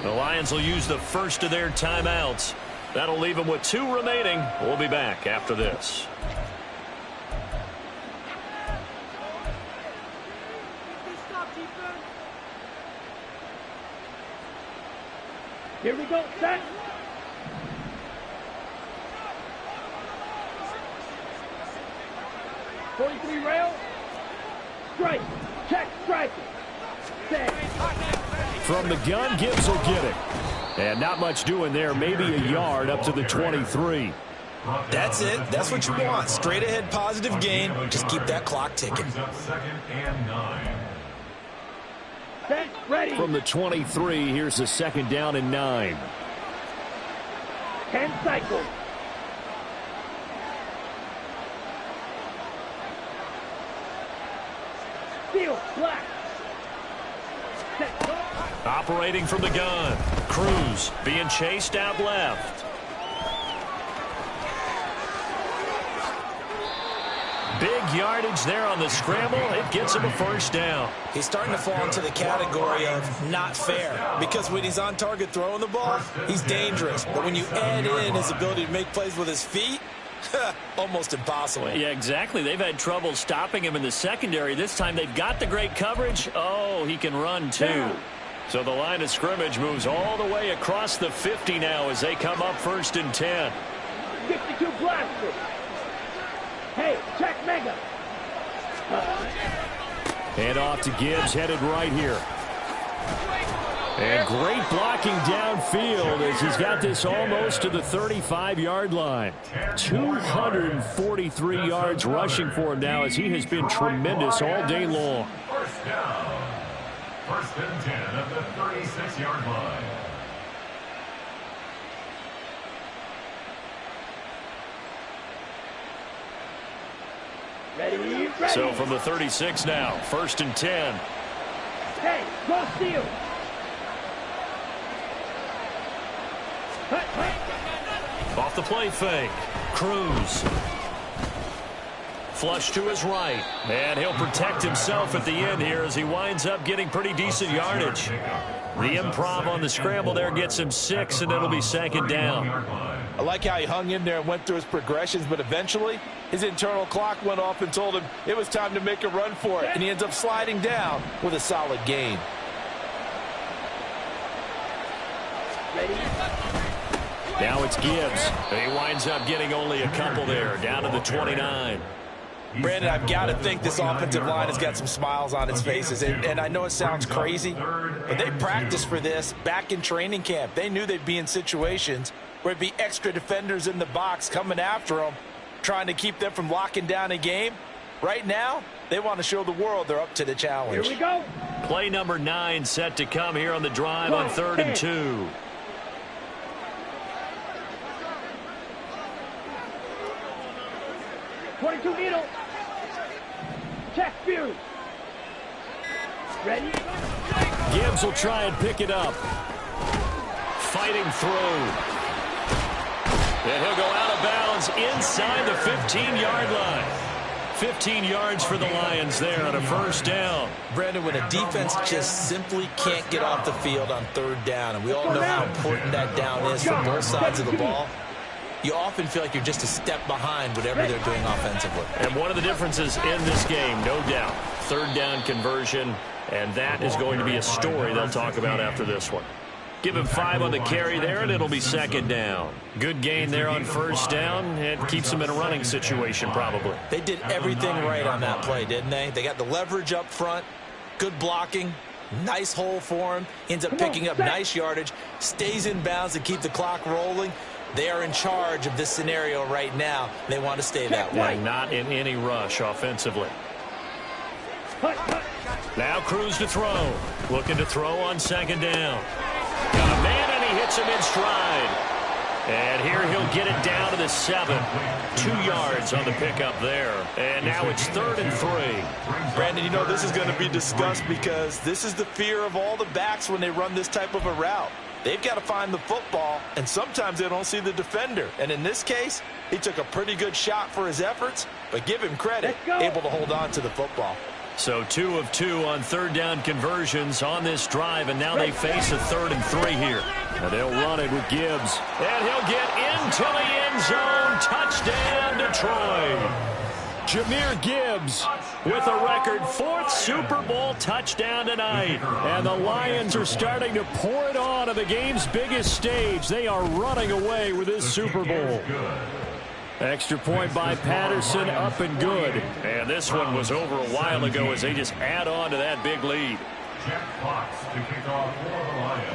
A: The Lions will use the first of their timeouts. That'll leave them with 2 remaining. We'll be back after this.
D: Here we go, set. .43 rail. Strike. Check, strike. Set.
A: From the gun, Gibbs will get it. And not much doing there, maybe a yard up to the 23.
B: That's it. That's what you want. Straight ahead positive gain. Just keep that clock ticking.
C: Second and 9.
D: Set, ready.
A: From the 23, here's the 2nd down and 9.
D: 10 cycles. Steel, black. Set, go.
A: Operating from the gun. Cruz being chased out left. Big yardage there on the scramble. It gets him a first down.
B: He's starting to fall into the category of not fair, because when he's on target throwing the ball, he's dangerous. But when you add in his ability to make plays with his feet, almost impossible.
A: Yeah, exactly. They've had trouble stopping him in the secondary. This time they've got the great coverage. Oh, he can run too. So the line of scrimmage moves all the way across the 50 now as they come up 1st and 10.
D: 52 blaster. Hey, check mega.
A: And off to Gibbs, headed right here. And great blocking downfield as he's got this almost to the 35-yard line. 243 yards rushing for him now as he has been tremendous all day long.
C: First down. 1st and 10 at the 36-yard line.
D: Ready, ready.
A: So from the 36 now, 1st and 10.
D: Hey, go steal.
A: Off the play fake. Cruz. Flush to his right. And he'll protect himself at the end here as he winds up getting pretty decent yardage. The improv on the scramble there gets him 6, and it'll be 2nd down.
B: I like how he hung in there and went through his progressions, but eventually his internal clock went off and told him it was time to make a run for it, and he ends up sliding down with a solid gain.
D: Ready.
A: Now it's Gibbs. He winds up getting only a couple there, down to the 29.
B: Brandon, I've got to think this offensive line has got some smiles on its faces. And I know it sounds crazy, but they practiced for this back in training camp. They knew they'd be in situations where it'd be extra defenders in the box coming after them, trying to keep them from locking down a game. Right now, they want to show the world they're up to the challenge.
D: Here we go.
A: Play number 9 set to come here on the drive on 3rd and 2.
D: .22 needle. Check Fury. Ready?
A: Gibbs will try and pick it up. Fighting through. And he'll go out of bounds inside the 15-yard line. 15 yards for the Lions there on a first down.
B: Brandon, when a defense just simply can't get off the field on 3rd down, and we all know how important that down is for both sides of the ball, you often feel like you're just a step behind whatever they're doing offensively.
A: And one of the differences in this game, no doubt, 3rd down conversion, and that is going to be a story they'll talk about after this one. Give him 5 on the carry there, and it'll be 2nd down. Good gain there on 1st down. It keeps him in a running situation, probably.
B: They did everything right on that play, didn't they? They got the leverage up front, good blocking, nice hole for him, ends up picking up nice yardage, stays in bounds to keep the clock rolling. They are in charge of this scenario right now. They want to stay that way.
A: And not in any rush offensively. Now Cruz to throw. Looking to throw on 2nd down. Got a man, and he hits him in stride. And here he'll get it down to the 7. 2 yards on the pickup there. And now it's 3rd and 3.
B: Brandon, you know this is going to be discussed because this is the fear of all the backs when they run this type of a route. they've got to find the football, and sometimes they don't see the defender. And in this case, he took a pretty good shot for his efforts, but give him credit, able to hold on to the football.
A: So 2 of 2 on third down conversions on this drive, and now they face a 3rd and 3 here. And they'll run it with Gibbs. And he'll get into the end zone. Touchdown, Detroit. Jahmyr Gibbs with a record 4th Super Bowl touchdown tonight. And the Lions are starting to pour it on the game's biggest stage. They are running away with this Super Bowl. Extra point by Patterson, up and good. And this one was over a while ago as they just add on to that big lead.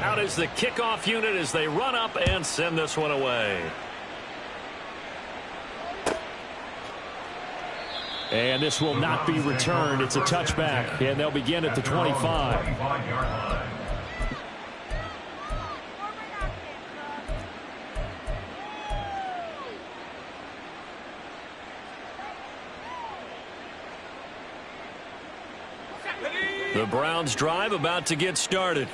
A: Out is the kickoff unit as they run up and send this one away. And this will not be returned. It's a touchback, and they'll begin at the 25. The Browns drive about to get started.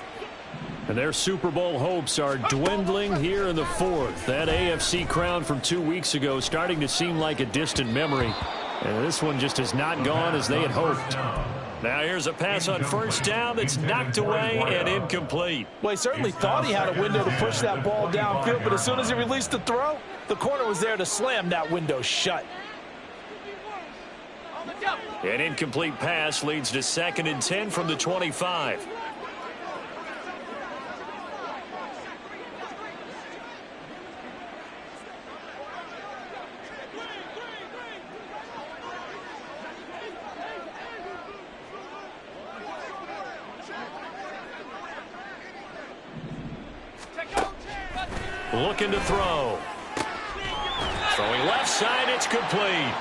A: And their Super Bowl hopes are dwindling here in the 4th. That AFC crown from 2 weeks ago starting to seem like a distant memory. And this one just has not gone as they had hoped. Now here's a pass on first down that's knocked away and incomplete.
B: Well, he certainly thought he had a window to push that ball downfield, but as soon as he released the throw, the corner was there to slam that window shut.
A: An incomplete pass leads to 2nd and 10 from the 25. Looking to throw. Throwing left side, it's complete.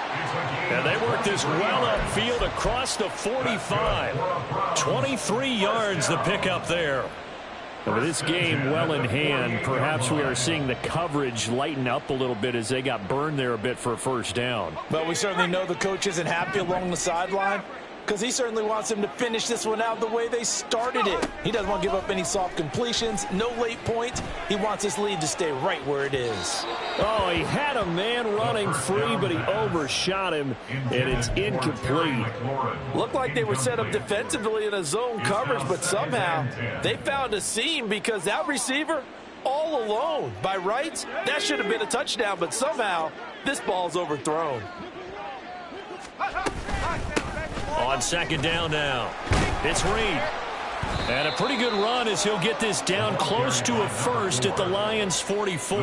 A: And they work this well upfield across the 45. 23 yards to pick up there. And with this game well in hand, perhaps we are seeing the coverage lighten up a little bit as they got burned there a bit for a first down.
B: But we certainly know the coach isn't happy along the sideline, because he certainly wants them to finish this one out the way they started it. He doesn't want to give up any soft completions, no late points. He wants his lead to stay right where it is.
A: Oh, he had a man running free, but he overshot him, and it's incomplete.
B: Looked like they were set up defensively in a zone coverage, but somehow they found a seam because that receiver all alone. By rights, that should have been a touchdown, but somehow this ball's overthrown.
A: On 2nd down now, it's Reed. And a pretty good run as he'll get this down close to a first at the Lions' 44.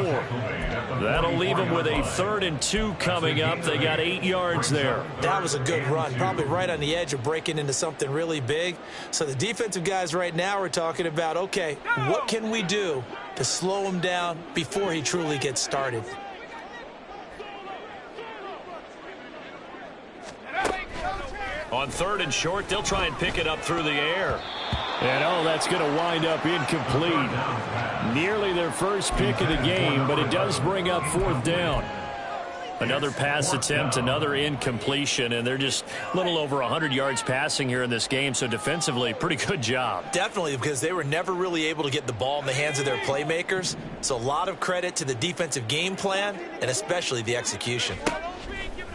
A: That'll leave him with a 3rd and 2 coming up. They got 8 yards there.
B: That was a good run, probably right on the edge of breaking into something really big. So the defensive guys right now are talking about, okay, what can we do to slow him down before he truly gets started?
A: On 3rd and short, they'll try and pick it up through the air. And, oh, that's going to wind up incomplete. Nearly their first pick of the game, but it does bring up 4th down. Another pass attempt, another incompletion, and they're just a little over 100 yards passing here in this game, so defensively, pretty good job.
B: Definitely, because they were never really able to get the ball in the hands of their playmakers. So a lot of credit to the defensive game plan, and especially the execution.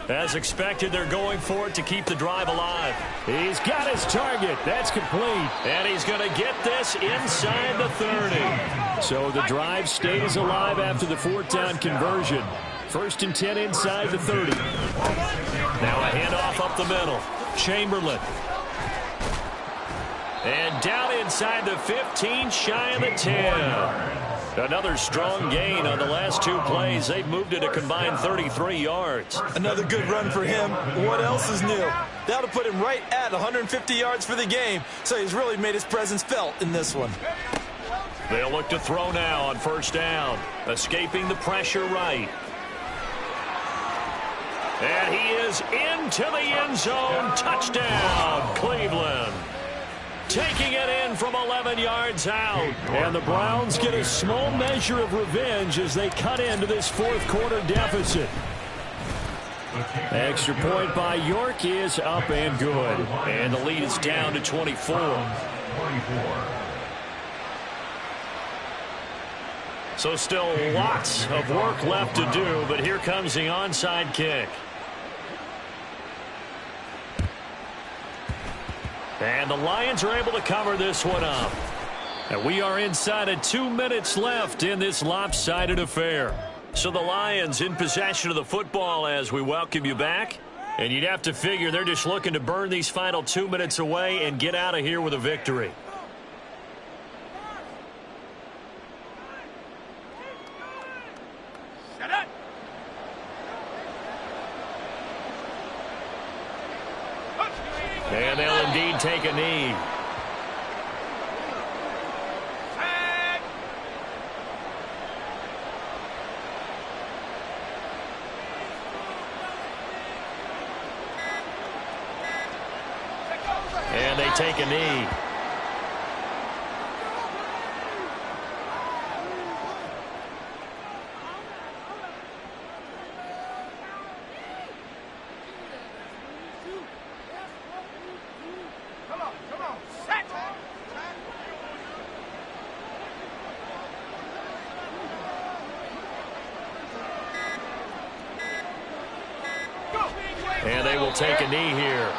A: As expected, they're going for it to keep the drive alive. He's got his target. That's complete. And he's going to get this inside the 30. So the drive stays alive after the 4th down conversion. 1st and 10 inside the 30. Now a handoff up the middle. Chamberlain. And down inside the 15, shy of the 10. Another strong gain on the last 2 plays. They've moved it a combined 33 yards.
B: Another good run for him. What else is new? That'll put him right at 150 yards for the game. So he's really made his presence felt in this one.
A: They'll look to throw now on 1st down. Escaping the pressure right. And he is into the end zone. Touchdown, Cleveland. Taking it in from 11 yards out. And the Browns get a small measure of revenge as they cut into this 4th quarter deficit. Extra point by York is up and good. And the lead is down to 24. So still lots of work left to do, but here comes the onside kick. And the Lions are able to cover this one up. And we are inside of 2 minutes left in this lopsided affair. So the Lions in possession of the football as we welcome you back. And you'd have to figure they're just looking to burn these final 2 minutes away and get out of here with a victory. And they'll indeed take a knee. And they take a knee. And they will take a knee here.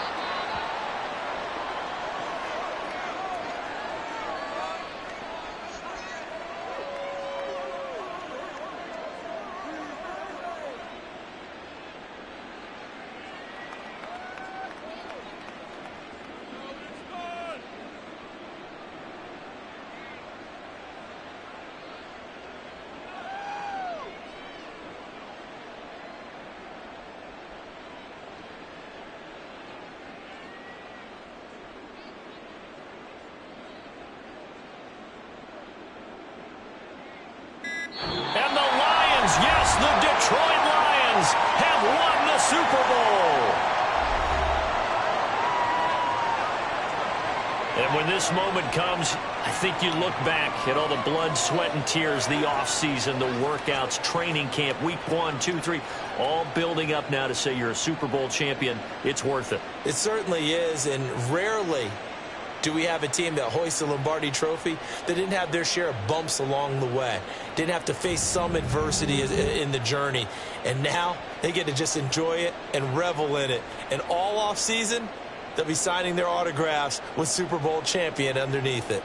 A: And the Lions, yes, the Detroit Lions have won the Super Bowl. And when this moment comes, I think you look back at all the blood, sweat, and tears, the offseason, the workouts, training camp, week 1, 2, 3, all building up now to say you're a Super Bowl champion. It's worth it.
B: It certainly is, and rarely do we have a team that hoists the Lombardi Trophy that didn't have their share of bumps along the way, didn't have to face some adversity in the journey, and now they get to just enjoy it and revel in it. And all off season, they'll be signing their autographs with Super Bowl champion underneath it.